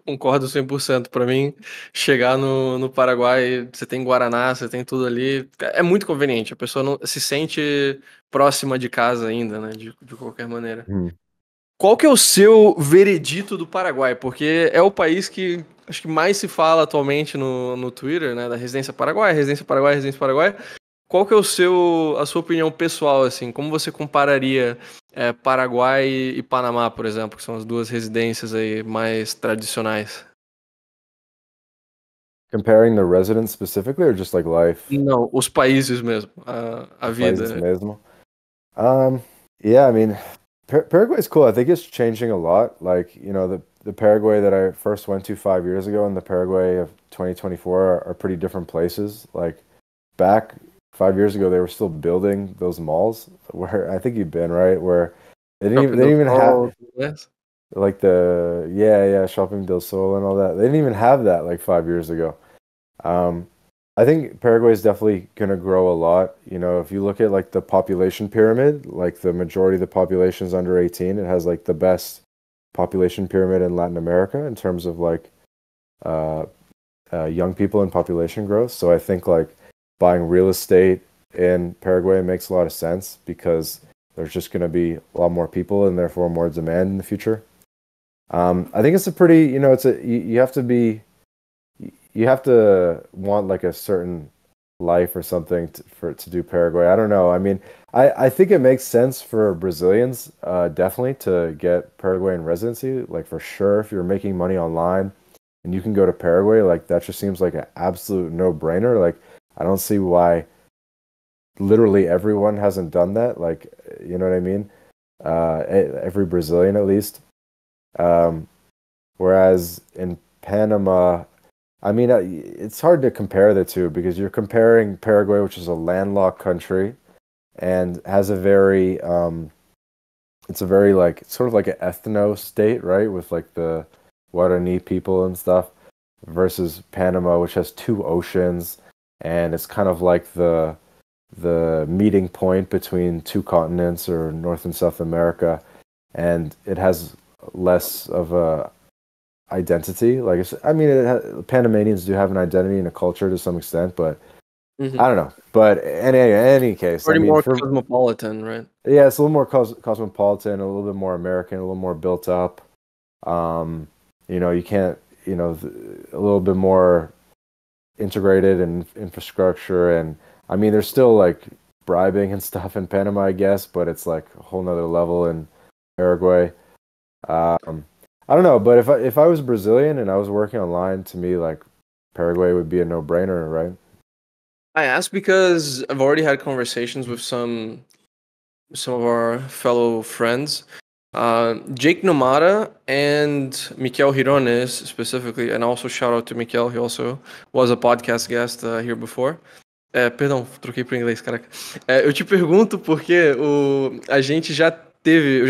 Concordo 100%. Para mim, chegar no Paraguai, você tem Guaraná, você tem tudo ali, é muito conveniente. A pessoa não se sente próxima de casa ainda, né? De qualquer maneira. Qual que é o seu veredito do Paraguai? Porque é o país que acho que mais se fala atualmente no Twitter, né? Da residência Paraguai, residência Paraguai, residência Paraguai. Qual que é a sua opinião pessoal, assim? Como você compararia Paraguai e Panamá, por exemplo, que são as duas residências aí mais tradicionais? Comparing the residents specifically, or just like life? Não, os países mesmo, a vida. Países mesmo. Yeah, I mean, Paraguay is cool. I think it's changing a lot. Like, the Paraguay that I first went to 5 years ago and the Paraguay of 2024 are pretty different places. Like, back 5 years ago, they were still building those malls where I think you've been, right? Where they didn't even have like Shopping del Sol and all that. They didn't even have that like 5 years ago. I think Paraguay is definitely going to grow a lot. If you look at like the population pyramid, like the majority of the population is under 18. It has like the best population pyramid in Latin America in terms of like young people and population growth. So I think like buying real estate in Paraguay makes a lot of sense because there's just going to be a lot more people and therefore more demand in the future. I think it's a pretty, you have to want like a certain life or something to do Paraguay. I don't know. I mean, I think it makes sense for Brazilians, definitely to get Paraguayan residency, like for sure. If you're making money online and you can go to Paraguay, like that just seems like an absolute no-brainer. Like I don't see why literally everyone hasn't done that. Like, you know what I mean? Every Brazilian at least. Whereas in Panama, I mean, it's hard to compare the two because you're comparing Paraguay, which is a landlocked country and has it's a very like sort of like an ethno state, right? With like the Guarani people and stuff versus Panama, which has two oceans and it's kind of like the meeting point between two continents or North and South America, and it has less of a identity. Like Panamanians do have an identity and a culture to some extent, but I don't know. But in any case, more cosmopolitan, right? Yeah, it's a little more cosmopolitan, a little bit more American, a little more built up. You can't, a little bit more integrated in infrastructure, and I mean, there's still like bribing and stuff in Panama, I guess, but it's like a whole nother level in Paraguay. I don't know, but if I was Brazilian and I was working online, to me, like Paraguay would be a no-brainer, right? I asked because I've already had conversations with some of our fellow friends, Jake Nomada and Mikel Hirones specifically, and also shout out to Mikel, he also was a podcast guest here before. Perdão, troquei para inglês, caraca. Eu te pergunto porque eu já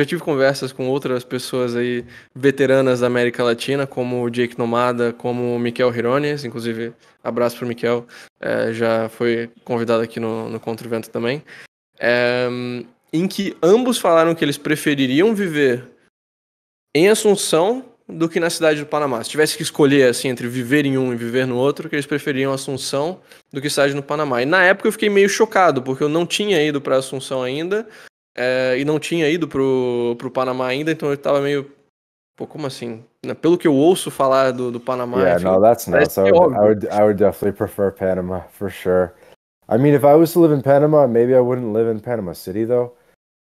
tive conversas com outras pessoas aí veteranas da América Latina, como o Jake Nomada, como o Mikel Hirones, inclusive abraço pro Mikel, já foi convidado aqui no Contra o Vento também, em que ambos falaram que eles prefeririam viver em Assunção do que na cidade do Panamá. Se tivesse que escolher assim entre viver em um e viver no outro, que eles preferiam Assunção do que cidade no Panamá. E na época eu fiquei meio chocado, porque eu não tinha ido para Assunção ainda, e não tinha ido pro Panamá ainda, então eu tava meio... Pô, como assim? Pelo que eu ouço falar do Panamá... Yeah, no, that's nuts. I would definitely prefer Panama, for sure. I mean, if I was to live in Panama, maybe I wouldn't live in Panama City, though.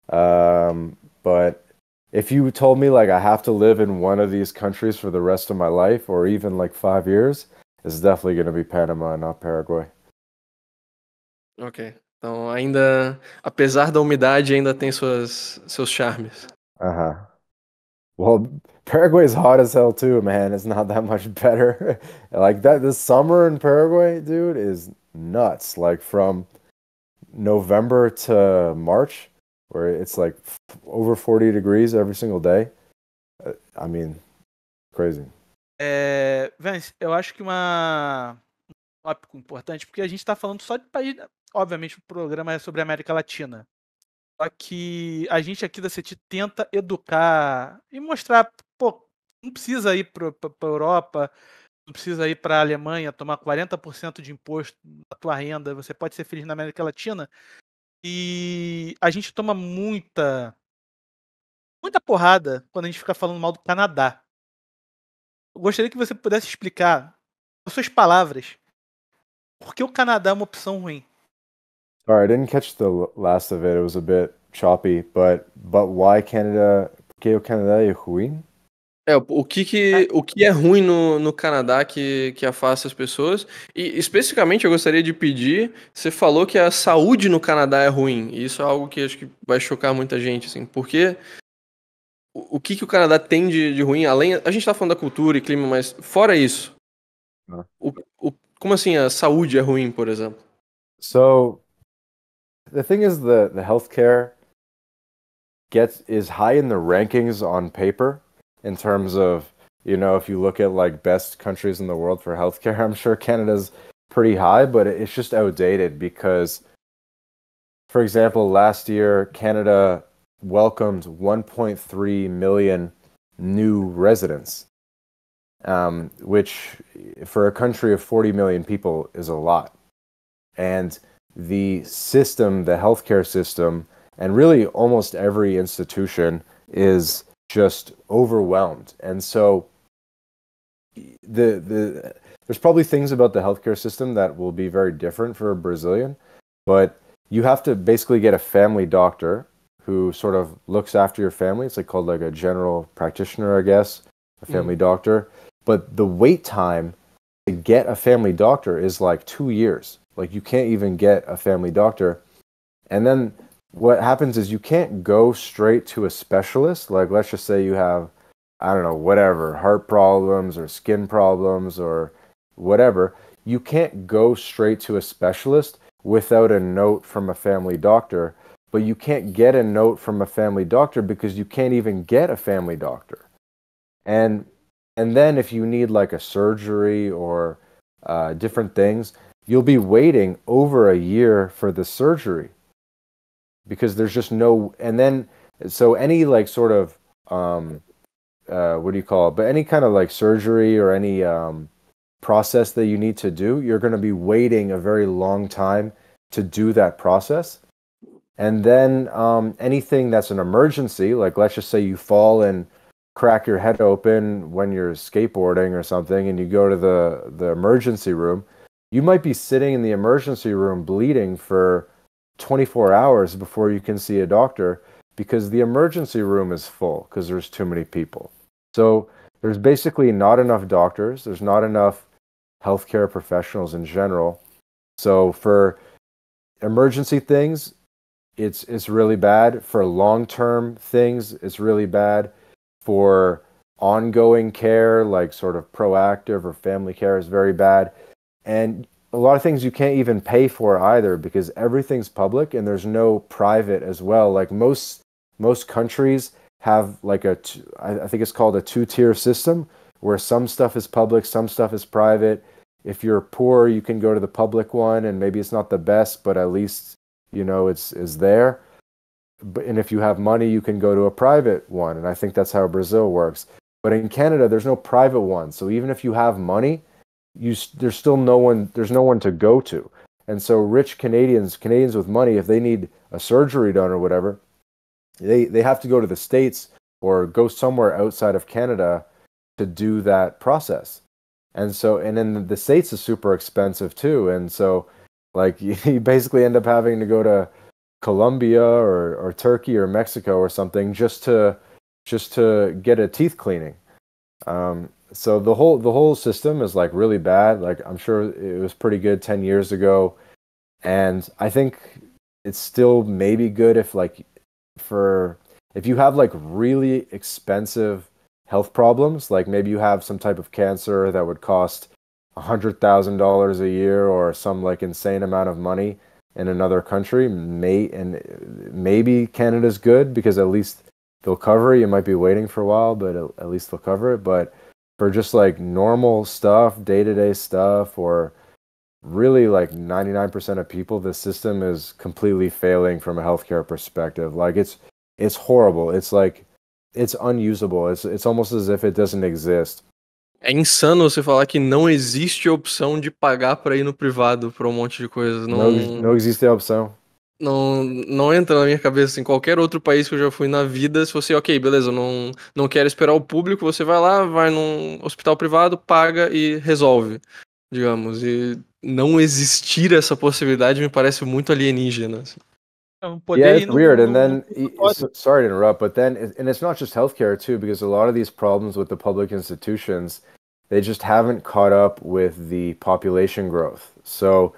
But if you told me, like, I have to live in one of these countries for the rest of my life, or even, like, 5 years, it's definitely going to be Panama, not Paraguay. Ok. Então, ainda, apesar da umidade, ainda tem seus charmes. Well, Paraguay's hot as hell too, man. It's not that much better. Like that, this summer in Paraguay, dude, is nuts. Like from November to March, where it's like over 40 degrees every single day. I mean, crazy. Vance, eu acho que um tópico importante, porque a gente está falando só de país. Obviamente, o programa é sobre a América Latina. Só que a gente aqui da CETI tenta educar e mostrar, pô, não precisa ir para a Europa, não precisa ir para a Alemanha tomar 40% de imposto da tua renda, você pode ser feliz na América Latina. E a gente toma muita porrada quando a gente fica falando mal do Canadá. Eu gostaria que você pudesse explicar, com suas palavras, por que o Canadá é uma opção ruim. Sorry, I didn't catch the last of it. It was a bit choppy, but why Canada? Porque o Canadá é ruim? O que é ruim no Canadá que afasta as pessoas? E especificamente eu gostaria de pedir, você falou que a saúde no Canadá é ruim, e isso é algo que acho que vai chocar muita gente, assim, porque o que o Canadá tem de ruim, além. A gente tá falando da cultura e clima, mas fora isso, o, como assim a saúde é ruim, por exemplo? So the thing is, the healthcare is high in the rankings on paper in terms of, if you look at like best countries in the world for healthcare, I'm sure Canada's pretty high, but it's just outdated because, for example, last year Canada welcomed 1.3 million new residents, which for a country of 40 million people is a lot. And the system, the healthcare system, and really almost every institution is just overwhelmed. And so there's probably things about the healthcare system that will be very different for a Brazilian, but you have to basically get a family doctor who sort of looks after your family. It's like called like a general practitioner, I guess, a family doctor. But the wait time to get a family doctor is like 2 years. Like you can't even get a family doctor. And then what happens is you can't go straight to a specialist. Like let's just say you have, I don't know, whatever, heart problems or skin problems or whatever. You can't go straight to a specialist without a note from a family doctor. But you can't get a note from a family doctor because you can't even get a family doctor. And then if you need like a surgery or different things, you'll be waiting over a year for the surgery because there's just no. And then so any like sort of what do you call it? But any kind of like surgery or any process that you need to do, you're going to be waiting a very long time to do that process. And then anything that's an emergency, like let's just say you fall and crack your head open when you're skateboarding or something and you go to the emergency room, you might be sitting in the emergency room bleeding for 24 hours before you can see a doctor because the emergency room is full because there's too many people. So there's basically not enough doctors. There's not enough healthcare professionals in general. So for emergency things, it's really bad. For long-term things, it's really bad. For ongoing care, like sort of proactive or family care, is very bad. And a lot of things you can't even pay for either because everything's public and there's no private as well. Like most countries have like I think it's called a two-tier system where some stuff is public, some stuff is private. If you're poor, you can go to the public one and maybe it's not the best, but at least it's there. And if you have money, you can go to a private one. And I think that's how Brazil works. But in Canada, there's no private one. So even if you have money, there's no one to go to. And so rich Canadians with money, if they need a surgery done or whatever, they have to go to the States or go somewhere outside of Canada to do that process. And then the States is super expensive too. And so like you basically end up having to go to Colombia or Turkey or Mexico or something just to get a teeth cleaning. So the whole system is like really bad. Like I'm sure it was pretty good 10 years ago, and I think it's still maybe good if you have like really expensive health problems, like maybe you have some type of cancer that would cost $100,000 a year or some like insane amount of money in another country, maybe Canada's good because at least they'll cover it. You might be waiting for a while, but at least they'll cover it. But for just like normal stuff, day-to-day stuff, or really like 99% of people, the system is completely failing from a healthcare perspective. Like it's horrible. It's like it's unusable. It's almost as if it doesn't exist. É insano você falar que não existe opção de pagar para ir no privado para um monte de coisas. Não existe a opção. Não entra na minha cabeça, em qualquer outro país que eu já fui na vida, se você, ok, beleza, não quero esperar o público, você vai lá, vai num hospital privado, paga e resolve, digamos. E não existir essa possibilidade me parece muito alienígena. Assim. Yeah, it's weird. And then, sorry to interrupt, but then, and it's not just healthcare too, because a lot of these problems with the public institutions, they just haven't caught up with the population growth. So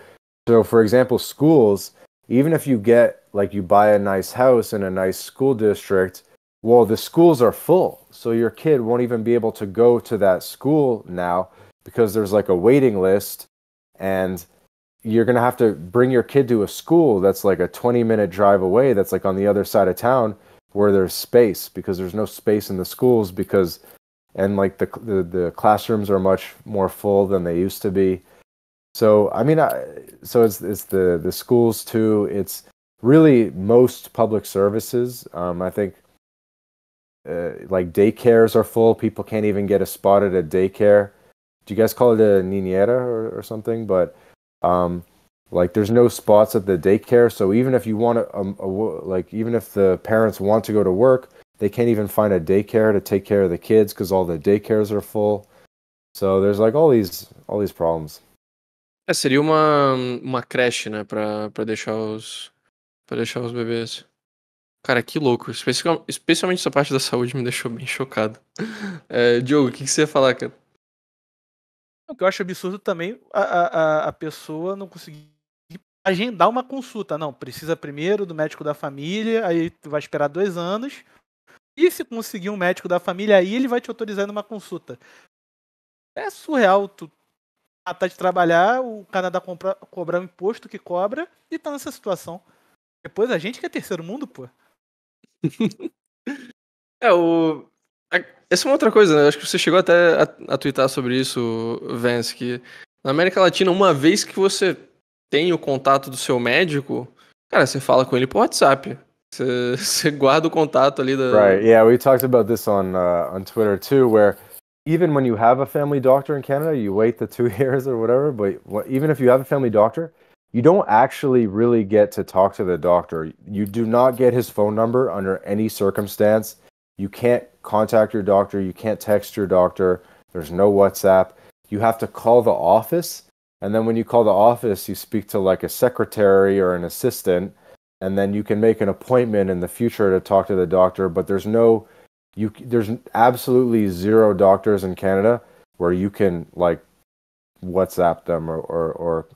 for example, schools, even if you buy a nice house in a nice school district, well, the schools are full, so your kid won't even be able to go to that school now because there's like a waiting list, and you're going to have to bring your kid to a school that's like a 20-minute drive away, that's like on the other side of town, where there's space, because there's no space in the schools, because and like the classrooms are much more full than they used to be. So I mean, so it's the schools too. It's really most public services. I think like daycares are full. People can't even get a spot at a daycare. Do you guys call it a niñera or something? But like there's no spots at the daycare. So even if you want to, like even if the parents want to go to work, they can't even find a daycare to take care of the kids because all the daycares are full. So there's like all these problems. Seria uma creche, né, pra deixar os bebês. Cara, que louco. Especialmente essa parte da saúde me deixou bem chocado. Diogo, o que você ia falar, cara? O que eu acho absurdo também a pessoa não conseguir agendar uma consulta. Não, precisa primeiro do médico da família, aí tu vai esperar 2 anos. E se conseguir um médico da família, aí ele vai te autorizar numa consulta. É surreal tu tá de trabalhar, o Canadá cobrar o imposto que cobra e tá nessa situação. Depois a gente que é terceiro mundo, pô. Essa é uma outra coisa, né? Acho que você chegou até a twittar sobre isso, Vance, que na América Latina, uma vez que você tem o contato do seu médico, cara, você fala com ele por WhatsApp. Você guarda o contato ali da... Right, yeah, we talked about this on Twitter too, where even when you have a family doctor in Canada, you wait the 2 years or whatever, but even if you have a family doctor, you don't actually really get to talk to the doctor. You do not get his phone number under any circumstance. You can't contact your doctor. You can't text your doctor. There's no WhatsApp. You have to call the office. And then when you call the office, you speak to like a secretary or an assistant. And then you can make an appointment in the future to talk to the doctor. But there's absolutely zero doctors in Canada where you can like WhatsApp them or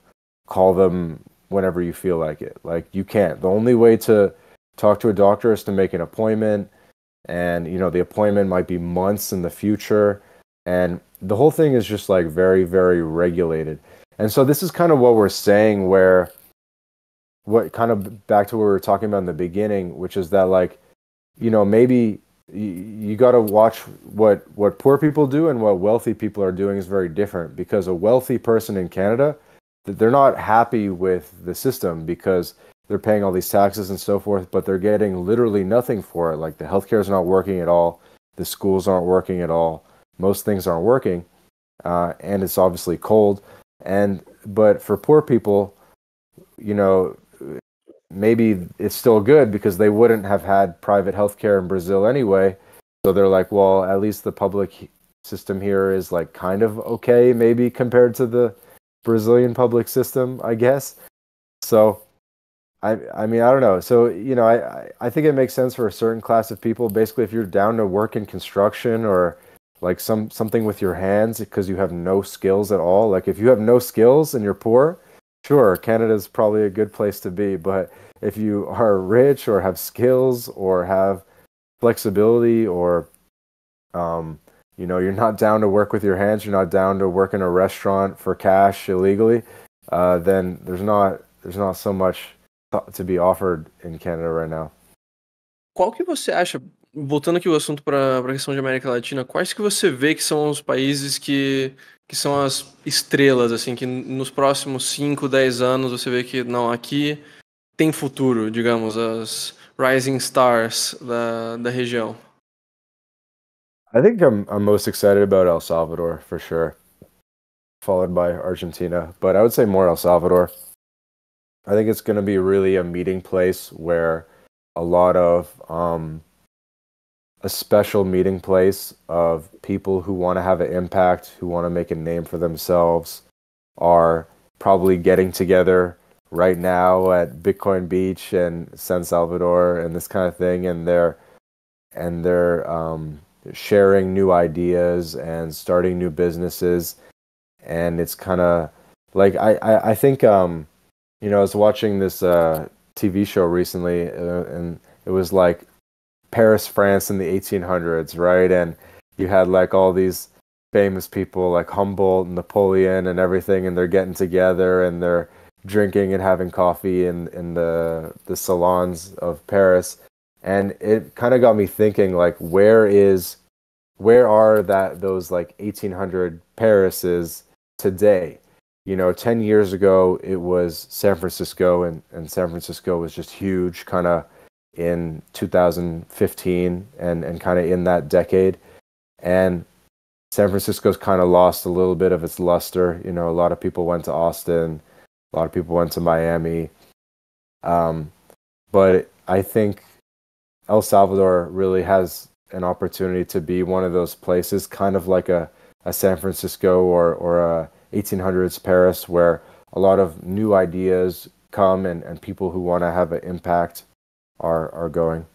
call them whenever you feel like it. Like you can't. The only way to talk to a doctor is to make an appointment, and you know the appointment might be months in the future, and the whole thing is just like very, very regulated. And so this is kind of what we're saying, where what kind of back to what we were talking about in the beginning, which is that like, you know, maybe you got to watch what poor people do and what wealthy people are doing is very different, because a wealthy person in Canada, they're not happy with the system because they're paying all these taxes and so forth, but they're getting literally nothing for it. Like the healthcare is not working at all. The schools aren't working at all. Most things aren't working. And it's obviously cold. But for poor people, you know, maybe it's still good because they wouldn't have had private healthcare in Brazil anyway. So they're like, well, at least the public system here is like kind of okay, maybe compared to the Brazilian public system, I guess. So, I mean, I don't know. So, you know, I think it makes sense for a certain class of people. Basically, if you're down to work in construction or like something with your hands because you have no skills at all. Like if you have no skills and you're poor, sure, Canada's probably a good place to be. But if you are rich or have skills or have flexibility or, you know, you're not down to work with your hands, you're not down to work in a restaurant for cash illegally, then there's not so much to be offered in Canada right now. Qual que você acha, voltando aqui o assunto para a questão de América Latina, quais que você vê que são os países que são as estrelas, assim, que nos próximos 5, 10 anos você vê que, não, aqui tem futuro, digamos, as rising stars da região? I think I'm most excited about El Salvador, for sure, followed by Argentina, but I would say more El Salvador. I think it's going to be really a meeting place where a lot of a special meeting place of people who want to have an impact, who want to make a name for themselves, are probably getting together right now at Bitcoin Beach and San Salvador and this kind of thing, and they're sharing new ideas and starting new businesses. And it's kind of like I think you know, I was watching this TV show recently, and it was like Paris, France in the 1800s, right? And you had like all these famous people like Humboldt and Napoleon and everything, and they're getting together and they're drinking and having coffee in the salons of Paris. And it kind of got me thinking, like, where are those like 1800 Parises today? 10 years ago it was San Francisco, and San Francisco was just huge kind of in 2015 and kind of in that decade. And San Francisco's kind of lost a little bit of its luster. A lot of people went to Austin, a lot of people went to Miami. But I think El Salvador really has an opportunity to be one of those places, kind of like a San Francisco or a 1800s Paris, where a lot of new ideas come and people who want to have an impact are going.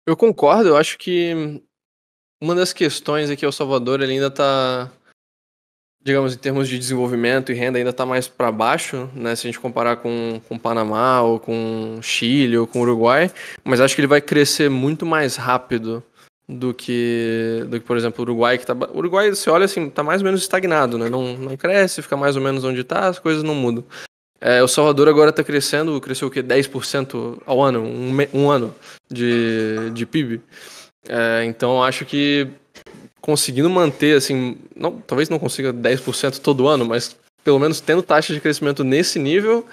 Eu concordo, eu acho que uma das questões é que El Salvador ele ainda está, digamos, em termos de desenvolvimento e renda, ainda está mais para baixo, né? Se a gente comparar com Panamá, ou com Chile, ou com Uruguai, mas acho que ele vai crescer muito mais rápido do que por exemplo, o Uruguai, o Uruguai, você olha assim, tá mais ou menos estagnado, né? Não cresce, fica mais ou menos onde tá, as coisas não mudam. El Salvador agora tá crescendo, cresceu o quê? 10% ao ano, um ano de PIB. Então acho que conseguindo manter, assim, talvez não consiga 10% todo ano, mas pelo menos tendo taxa de crescimento nesse nível,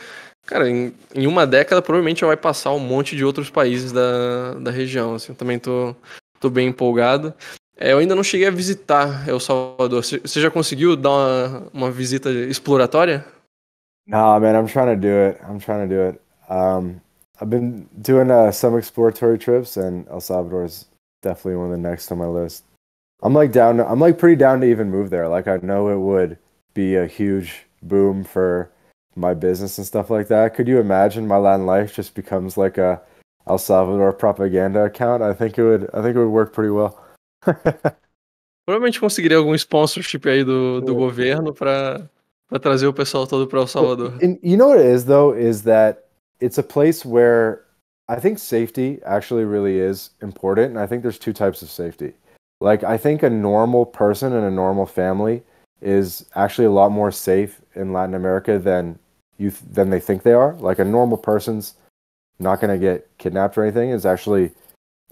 cara, em uma década provavelmente já vai passar um monte de outros países da região, assim. Eu também tô bem empolgado. Eu ainda não cheguei a visitar El Salvador. Você já conseguiu dar uma visita exploratória? Nah, man, I'm trying to do it. I've been doing some exploratory trips, and El Salvador is definitely one of the next on my list. I'm pretty down to even move there. Like, I know it would be a huge boom for my business and stuff like that. Could you imagine my Latin life just becomes like a El Salvador propaganda account? I think it would work pretty well. Provavelmente conseguiria algum sponsorship aí do governo para trazer o pessoal todo para El Salvador. And you know what it is, though, is that it's a place where I think safety actually really is important. And I think there's two types of safety. Like, I think a normal person and a normal family is actually a lot more safe in Latin America than they think they are. Like, a normal person's not going to get kidnapped or anything, is actually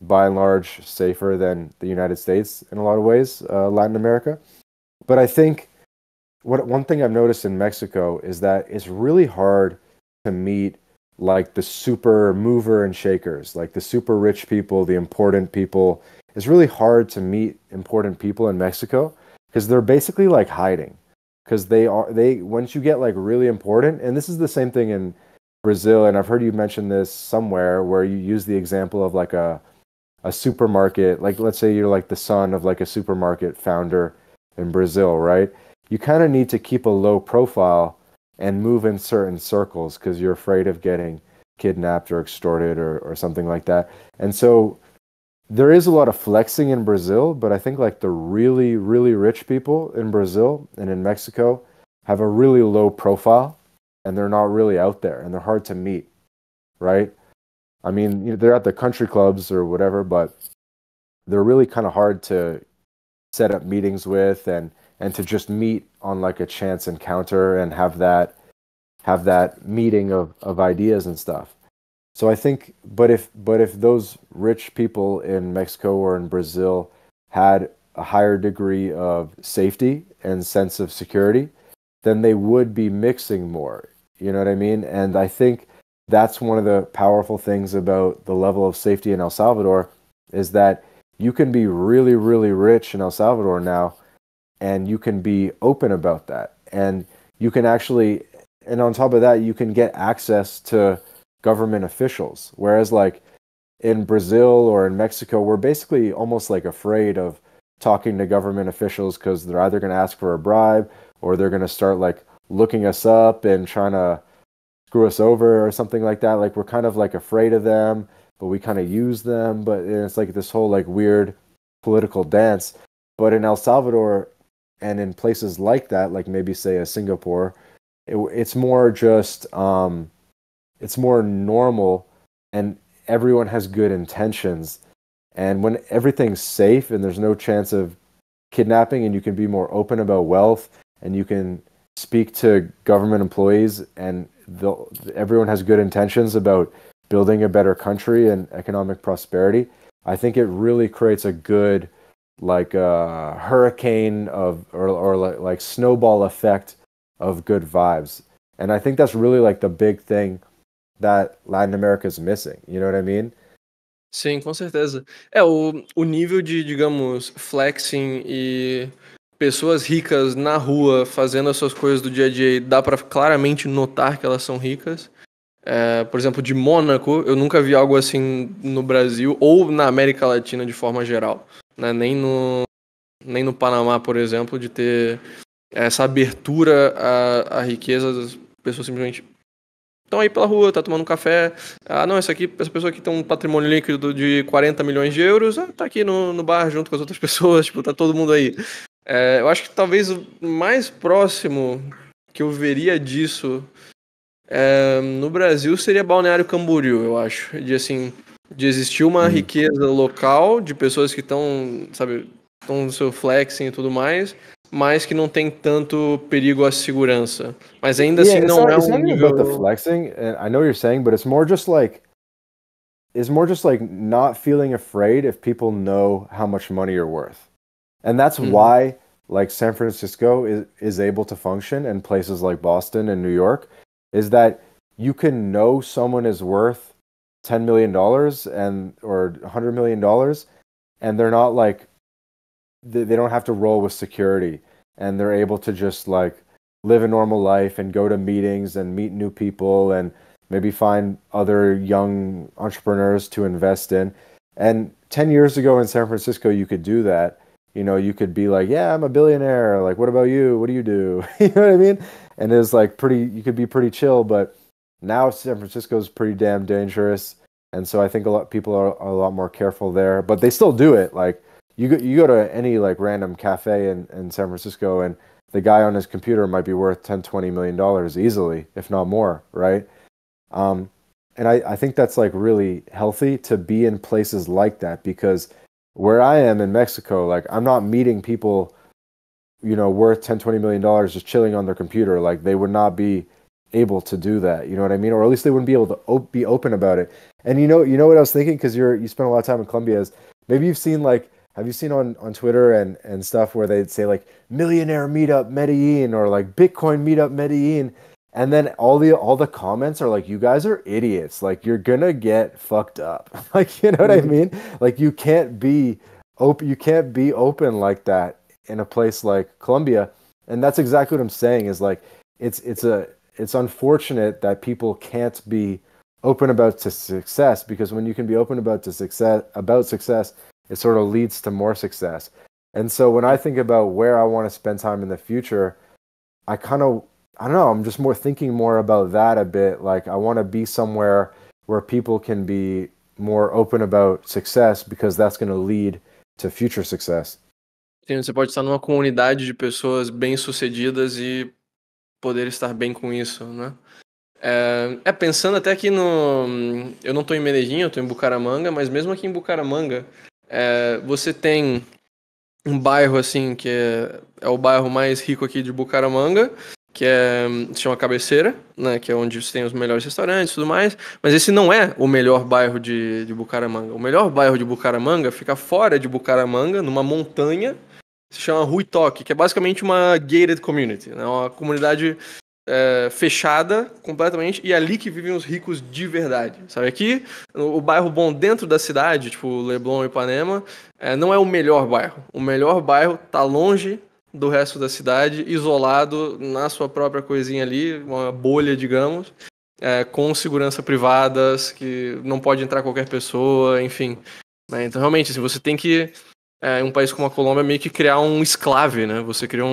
by and large safer than the United States in a lot of ways, Latin America. But I think one thing I've noticed in Mexico is that it's really hard to meet like the super mover and shakers, like the super rich people, the important people. It's really hard to meet important people in Mexico because they're basically like hiding, because they once you get like really important, and this is the same thing in Brazil, and I've heard you mention this somewhere where you use the example of like a supermarket, like let's say you're like the son of like a supermarket founder in Brazil, right? You kind of need to keep a low profile and move in certain circles because you're afraid of getting kidnapped or extorted or something like that. And so there is a lot of flexing in Brazil, but I think like the really, really rich people in Brazil and in Mexico have a really low profile, and they're not really out there, and they're hard to meet, right? I mean, they're at the country clubs or whatever, but they're really kind of hard to set up meetings with and to just meet on like a chance encounter and have that meeting of ideas and stuff. So I think, but if those rich people in Mexico or in Brazil had a higher degree of safety and sense of security, then they would be mixing more. You know what I mean? And I think that's one of the powerful things about the level of safety in El Salvador, is that you can be really, really rich in El Salvador now, and you can be open about that. And you can actually, and on top of that, you can get access to government officials. Whereas like in Brazil or in Mexico, we're basically almost like afraid of talking to government officials because they're either going to ask for a bribe or they're going to start like looking us up and trying to screw us over or something like that. Like, we're kind of like afraid of them, but we kind of use them. But it's like this whole like weird political dance. But in El Salvador and in places like that, like maybe say a Singapore, it's more just it's more normal, and everyone has good intentions, And when everything's safe and there's no chance of kidnapping, and you can be more open about wealth, and you can speak to government employees, and everyone has good intentions about building a better country and economic prosperity, I think it really creates a good like a hurricane of or like snowball effect of good vibes. And I think that's really like the big thing that Latin America is missing. You know what I mean? Sim, com certeza. O nível de, digamos, flexing e pessoas ricas na rua fazendo as suas coisas do dia a dia, e dá pra claramente notar que elas são ricas. Por exemplo, de Mônaco, eu nunca vi algo assim no Brasil ou na América Latina de forma geral, né? Nem no Panamá, por exemplo, de ter essa abertura à riqueza. Das pessoas simplesmente estão aí pela rua, tá tomando um café. Ah, não, essa pessoa aqui tem um patrimônio líquido de 40 milhões de euros, tá aqui no bar junto com as outras pessoas, tipo, tá todo mundo aí. Eu acho que talvez o mais próximo que eu veria disso no Brasil seria Balneário Camboriú, eu acho. De existir uma riqueza local de pessoas que estão, sabe, estão no seu flexing e tudo mais, mas que não tem tanto perigo à segurança. Mas ainda assim não é it's um not even nível... about the flexing, and I know what you're saying, but it's more just like not feeling afraid if people know how much money you're worth. And that's why like San Francisco is able to function, and places like Boston and New York, is that you can know someone is worth $10 million or $100 million, and they're not like, they don't have to roll with security, and they're able to just like live a normal life and go to meetings and meet new people and maybe find other young entrepreneurs to invest in. And 10 years ago in San Francisco, you could do that. You know, you could be like, yeah, I'm a billionaire. Like, what about you? What do you do? You know what I mean? And it's like you could be pretty chill, but now San Francisco is pretty damn dangerous. And so I think a lot of people are a lot more careful there, but they still do it. Like you go to any like random cafe in San Francisco, and the guy on his computer might be worth $10-20 million easily, if not more. Right. And I think that's like really healthy to be in places like that, because where I am in Mexico, like I'm not meeting people, you know, worth $10-20 million just chilling on their computer. Like they would not be able to do that. You know what I mean? Or at least they wouldn't be able to be open about it. And you know what I was thinking? Because you spent a lot of time in Colombia, is maybe you've seen like, have you seen on Twitter and stuff where they'd say like millionaire meetup Medellin, or like Bitcoin meetup Medellin, and then all the comments are like, you guys are idiots. Like you're gonna get fucked up. Like, you know what I mean? Like you can't be open like that in a place like Colombia. And that's exactly what I'm saying, is like it's unfortunate that people can't be open about success, because when you can be open about success, it sort of leads to more success. And so when I think about where I want to spend time in the future, I don't know, I'm just thinking more about that a bit. Like I want to be somewhere where people can be more open about success, because that's going to lead to future success. Sim, você pode estar numa comunidade de pessoas bem-sucedidas e poder estar bem com isso, né? Pensando até aqui eu não estou em Medellín, eu estou em Bucaramanga, mas mesmo aqui em Bucaramanga, você tem um bairro assim que é o bairro mais rico aqui de Bucaramanga, que se chama Cabeceira, né, que é onde você tem os melhores restaurantes e tudo mais, mas esse não é o melhor bairro de Bucaramanga. O melhor bairro de Bucaramanga fica fora de Bucaramanga, numa montanha, se chama Huitoque, que é basicamente uma gated community, né, uma comunidade fechada completamente, e é ali que vivem os ricos de verdade, sabe? Aqui, o bairro bom dentro da cidade, tipo Leblon e Ipanema, não é o melhor bairro. O melhor bairro tá longe do resto da cidade, isolado na sua própria coisinha ali, uma bolha, digamos, com segurança privadas, que não pode entrar qualquer pessoa, enfim. Né? Então, realmente, assim, você tem que, em um país como a Colômbia, meio que criar um esclave, né? Você cria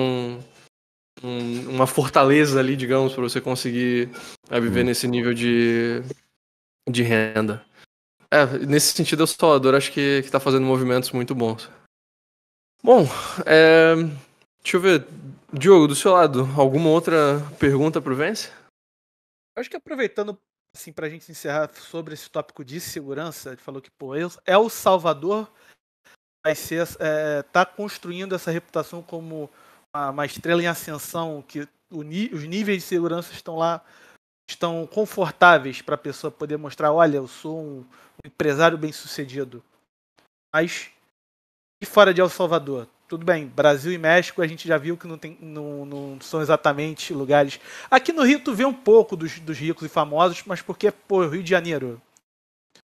uma fortaleza ali, digamos, para você conseguir viver nesse nível de renda. Nesse sentido, o Salvador acho que está fazendo movimentos muito bons. Bom, deixa eu ver. Diogo, do seu lado, alguma outra pergunta pro Vence? Acho que aproveitando assim, pra gente encerrar sobre esse tópico de segurança, ele falou que, pô, El Salvador vai ser, tá construindo essa reputação como uma estrela em ascensão, que os níveis de segurança estão lá, estão confortáveis para a pessoa poder mostrar, olha, eu sou um empresário bem-sucedido. Mas e fora de El Salvador? Tudo bem, Brasil e México a gente já viu que não são exatamente lugares. Aqui no Rio tu vê um pouco dos ricos e famosos, mas porque, pô, Rio de Janeiro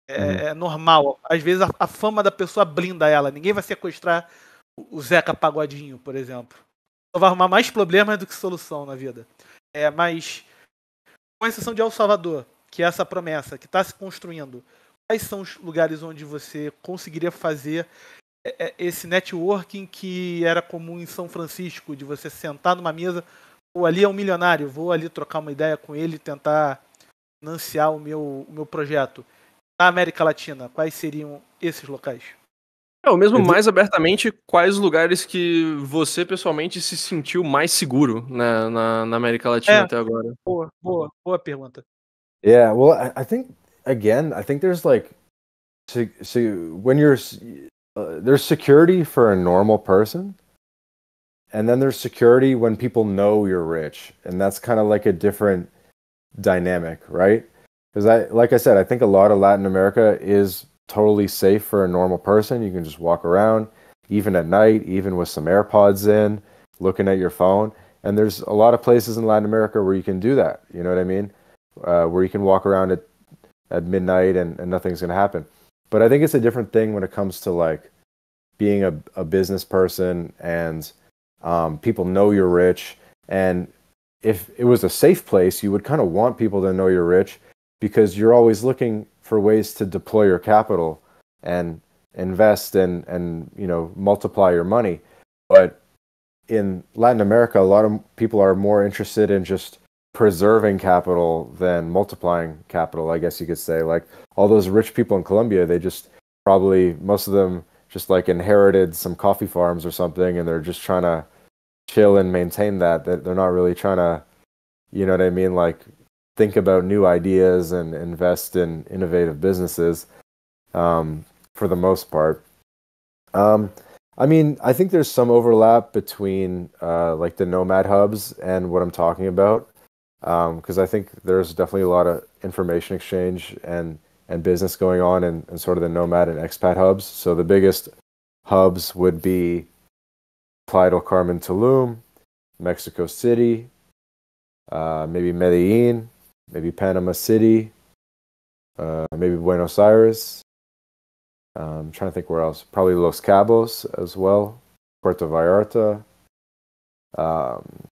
é normal. Às vezes a fama da pessoa blinda ela. Ninguém vai sequestrar o Zeca Pagodinho, por exemplo. Só vai arrumar mais problemas do que solução na vida. Mas, com exceção de El Salvador, que é essa promessa que está se construindo, quais são os lugares onde você conseguiria fazer esse networking que era comum em São Francisco, de você sentar numa mesa, ou ali é um milionário, vou ali trocar uma ideia com ele e tentar financiar o meu projeto. Na América Latina, quais seriam esses locais? Ou mesmo mais abertamente, quais lugares que você pessoalmente se sentiu mais seguro, né, na América Latina até agora? Boa pergunta. Yeah, well, I think again, I think there's like, so when you're there's security for a normal person, and then there's security when people know you're rich, and that's kind of like a different dynamic, right? Because like I said, I think a lot of Latin America is totally safe for a normal person. You can just walk around, even at night, even with some AirPods in, looking at your phone. And there's a lot of places in Latin America where you can do that. You know what I mean? Where you can walk around at midnight and nothing's going to happen. But I think it's a different thing when it comes to like being a business person and people know you're rich. And if it was a safe place, you would kind of want people to know you're rich because you're always looking for ways to deploy your capital and invest and multiply your money. But in Latin America, a lot of people are more interested in just preserving capital than multiplying capital, I guess you could say. Like all those rich people in Colombia, they just probably, most of them just like inherited some coffee farms or something, and they're just trying to chill and maintain that they're not really trying to, you know what I mean, like think about new ideas and invest in innovative businesses for the most part. I mean, I think there's some overlap between like the nomad hubs and what I'm talking about, because I think there's definitely a lot of information exchange and business going on in sort of the nomad and expat hubs. So the biggest hubs would be Playa del Carmen, Tulum, Mexico City, maybe Medellin, maybe Panama City, maybe Buenos Aires. I'm trying to think where else. Probably Los Cabos as well, Puerto Vallarta.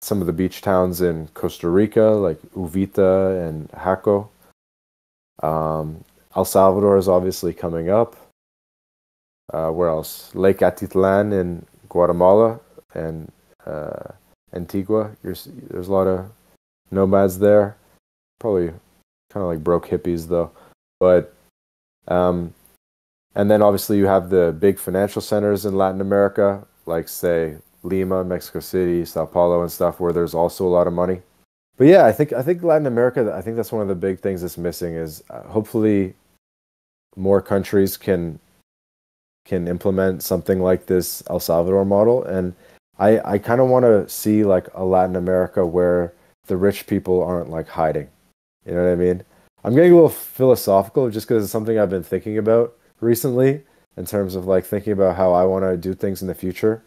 Some of the beach towns in Costa Rica, like Uvita and Jaco. El Salvador is obviously coming up. Where else? Lake Atitlan in Guatemala and Antigua. There's a lot of nomads there. Probably kind of like broke hippies though. But and then obviously you have the big financial centers in Latin America, like say Lima, Mexico City, Sao Paulo and stuff, where there's also a lot of money. But yeah, I think Latin America, I think that's one of the big things that's missing is hopefully more countries can implement something like this El Salvador model. And I kind of want to see like a Latin America where the rich people aren't like hiding. You know what I mean? I'm getting a little philosophical just because it's something I've been thinking about recently in terms of like thinking about how I want to do things in the future.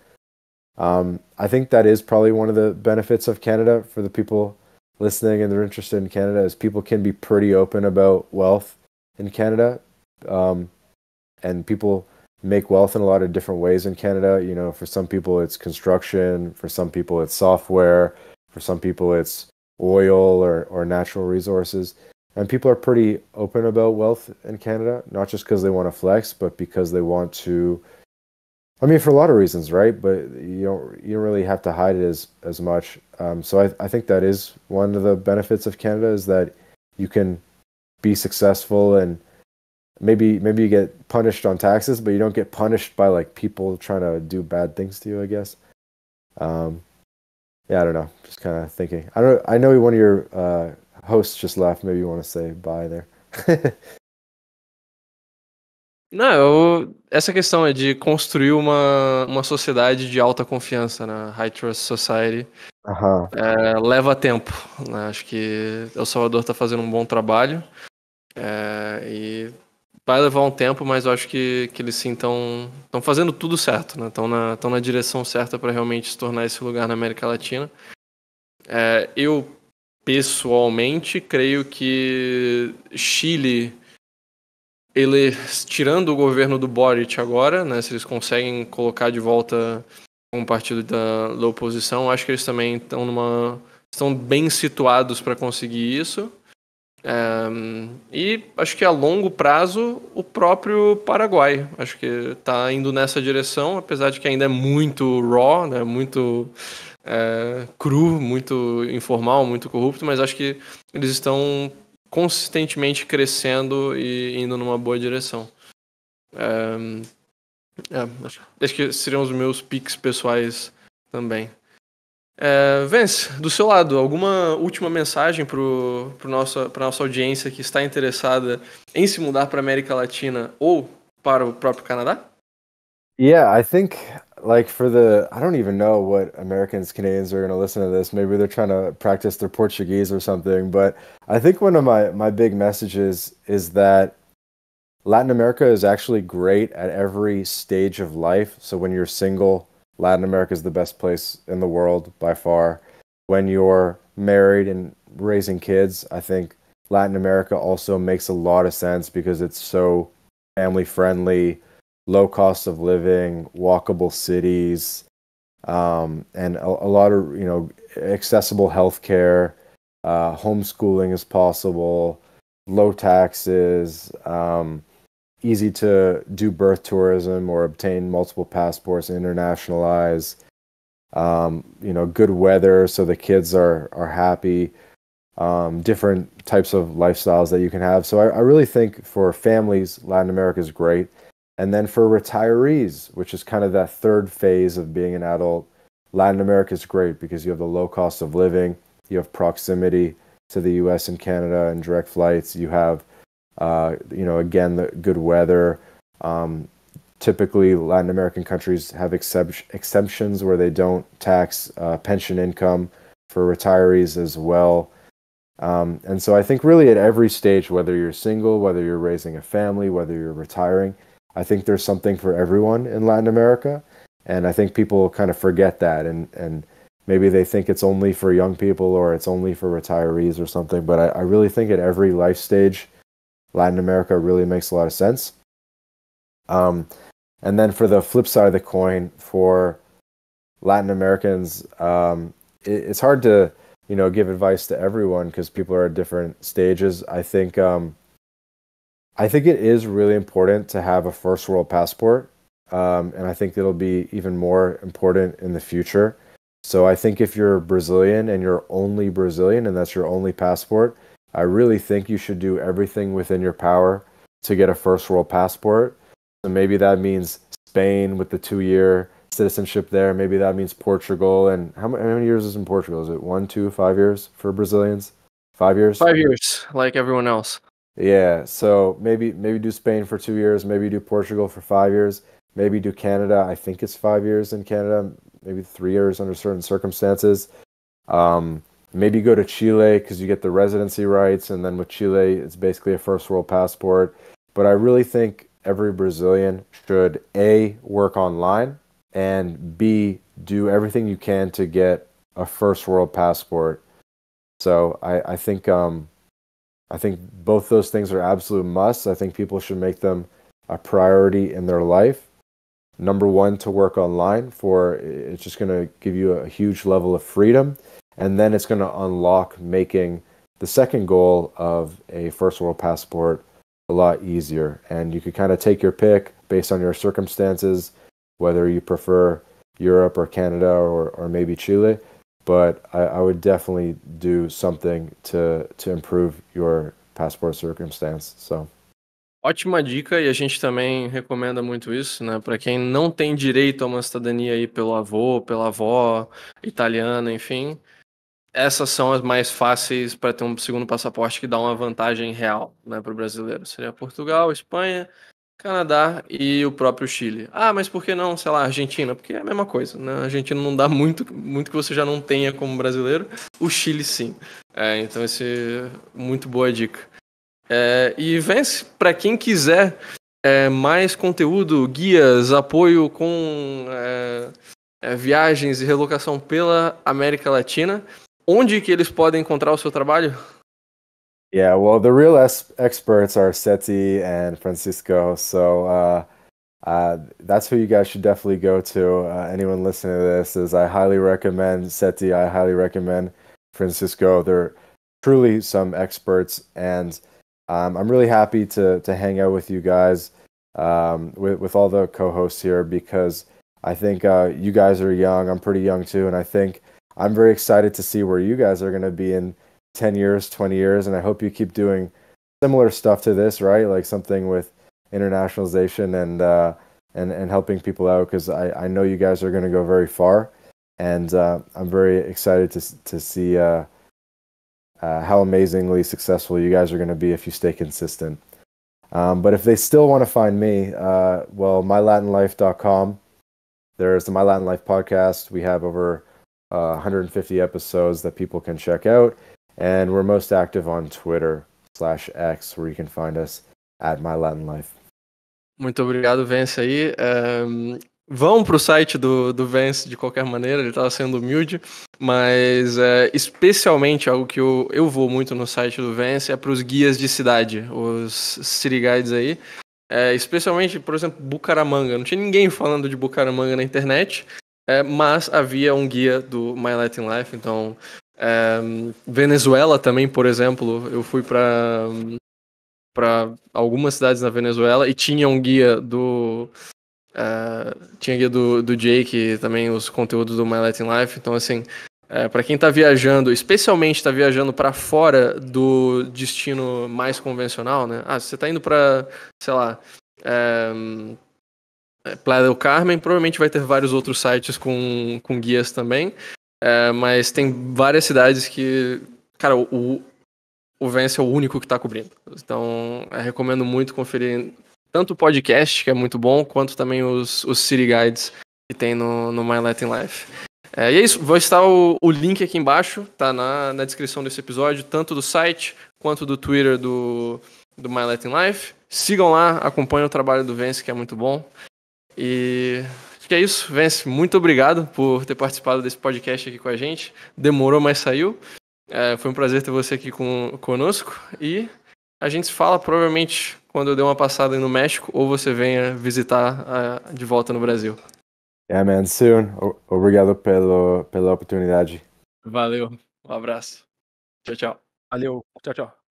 I think that is probably one of the benefits of Canada for the people listening and they're interested in Canada is people can be pretty open about wealth in Canada. And people make wealth in a lot of different ways in Canada. You know, for some people it's construction, for some people it's software, for some people it's oil or natural resources. And people are pretty open about wealth in Canada, not just because they want to flex, but because they want to, I mean, for a lot of reasons, right? But you don't really have to hide it as much. So I think that is one of the benefits of Canada is that you can be successful and maybe you get punished on taxes, but you don't get punished by like people trying to do bad things to you, I guess. Yeah, I don't know. Just kind of thinking. I know one of your host just left. Maybe you want to say bye there. Não, essa questão é de construir uma sociedade de alta confiança, né? High Trust Society. Leva tempo, né? Acho que El Salvador está fazendo um bom trabalho e vai levar um tempo, mas eu acho que eles sim estão fazendo tudo certo, né? Estão na direção certa para realmente se tornar esse lugar na América Latina. Eu, pessoalmente, creio que Chile, tirando o governo do Boric agora, né? Se eles conseguem colocar de volta um partido da oposição, acho que eles também estão bem situados para conseguir isso. E acho que a longo prazo o próprio Paraguai acho que está indo nessa direção, apesar de que ainda é muito raw, né, muito cru, muito informal, muito corrupto, mas acho que eles estão consistentemente crescendo e indo numa boa direção. Acho que seriam os meus piques pessoais também. Vence, do seu lado, alguma última mensagem para nossa audiência que está interessada em se mudar para a América Latina ou para o próprio Canadá? Yeah, I think like I don't even know what Americans, Canadians are going to listen to this. Maybe they're trying to practice their Portuguese or something. But I think one of my big messages is that Latin America is actually great at every stage of life. So when you're single, Latin America is the best place in the world by far. When you're married and raising kids, I think Latin America also makes a lot of sense because it's so family friendly, low cost of living, walkable cities, and a lot of accessible healthcare. Homeschooling is possible, low taxes. Easy to do birth tourism or obtain multiple passports, internationalize, good weather so the kids are happy, different types of lifestyles that you can have. So I really think for families, Latin America is great. And then for retirees, which is kind of that third phase of being an adult, Latin America is great because you have the low cost of living, you have proximity to the US and Canada and direct flights, you have again, the good weather. Typically, Latin American countries have exemptions where they don't tax pension income for retirees as well. And so I think really at every stage, whether you're single, whether you're raising a family, whether you're retiring, I think there's something for everyone in Latin America. And I think people kind of forget that and maybe they think it's only for young people or it's only for retirees or something. But I really think at every life stage, Latin America really makes a lot of sense. And then for the flip side of the coin, for Latin Americans, it's hard to give advice to everyone because people are at different stages. I think it is really important to have a first world passport, and I think it'll be even more important in the future. So I think if you're Brazilian and you're only Brazilian and that's your only passport, I really think you should do everything within your power to get a first world passport. So maybe that means Spain with the 2-year citizenship there. Maybe that means Portugal. And how many years is in Portugal? Is it 1, 2, 5 years for Brazilians? 5 years? 5 years, like everyone else. Yeah. So maybe do Spain for 2 years. Maybe do Portugal for 5 years. Maybe do Canada. I think it's 5 years in Canada. Maybe 3 years under certain circumstances. Maybe go to Chile because you get the residency rights, and then with Chile, it's basically a first world passport. But I really think every Brazilian should A, work online, and B, do everything you can to get a first world passport. So I think both those things are absolute musts. I think people should make them a priority in their life. Number one, to work online it's just going to give you a huge level of freedom. And then it's going to unlock making the second goal of a first world passport a lot easier. And you could kind of take your pick based on your circumstances, whether you prefer Europe or Canada or maybe Chile. But I would definitely do something to improve your passport circumstance. So. Ótima dica, e a gente também recomenda muito isso, né? Para quem não tem direito a uma cidadania aí pelo avô, pela avó, italiana, enfim. essas são as mais fáceis para ter um segundo passaporte que dá uma vantagem real, né, para o brasileiro. Seria Portugal, Espanha, Canadá e o próprio Chile. Ah, mas por que não, sei lá, Argentina? Porque é a mesma coisa, né? A Argentina não dá muito que você já não tenha como brasileiro. O Chile, sim. Então, muito boa dica. E Vence, para quem quiser mais conteúdo, guias, apoio com viagens e relocação pela América Latina, onde que eles podem encontrar o seu trabalho? Yeah, well, the real experts are Seti and Francisco, so that's who you guys should definitely go to. Anyone listening to this is I highly recommend Seti. I highly recommend Francisco. They're truly some experts, and I'm really happy to hang out with you guys, with all the co-hosts here, because I think you guys are young. I'm pretty young too, and I think I'm very excited to see where you guys are going to be in 10 years, 20 years, and I hope you keep doing similar stuff to this, right? Like something with internationalization and helping people out, because I know you guys are going to go very far, and I'm very excited to see how amazingly successful you guys are going to be if you stay consistent. But if they still want to find me, well, mylatinlife.com. There's the My Latin Life podcast. We have over 150 episodes that people can check out. And we're most active on Twitter/X, where you can find us at My Latin Life. Muito obrigado, Vence aí. Vão pro site do Vence de qualquer maneira, ele estava sendo humilde, mas especialmente algo que eu vou muito no site do Vence é para os guias de cidade, os city guides aí. Especialmente, por exemplo, Bucaramanga. Não tinha ninguém falando de Bucaramanga na internet, mas havia um guia do My Latin Life, então Venezuela também, por exemplo, eu fui para algumas cidades na Venezuela e tinha um guia do Jake, também os conteúdos do My Latin Life. Então, assim, para quem tá viajando, especialmente tá viajando para fora do destino mais convencional, né? Se você tá indo para, sei lá, Playa del Carmen, provavelmente vai ter vários outros sites com guias também. Mas tem várias cidades que, cara, o Vence é o único que está cobrindo. Então, recomendo muito conferir tanto o podcast, que é muito bom, quanto também os City Guides que tem no My Latin Life. E é isso, vou estar o link aqui embaixo, tá na descrição desse episódio, tanto do site quanto do Twitter do My Latin Life. Sigam lá, acompanhem o trabalho do Vence, que é muito bom. E acho que é isso, Vence, muito obrigado por ter participado desse podcast aqui com a gente. Demorou, mas saiu. Foi um prazer ter você aqui conosco. E a gente se fala provavelmente quando eu der uma passada aí no México ou você venha visitar de volta no Brasil. Yeah, man, soon. Obrigado pela oportunidade. Valeu, um abraço. Tchau, tchau. Valeu, tchau, tchau.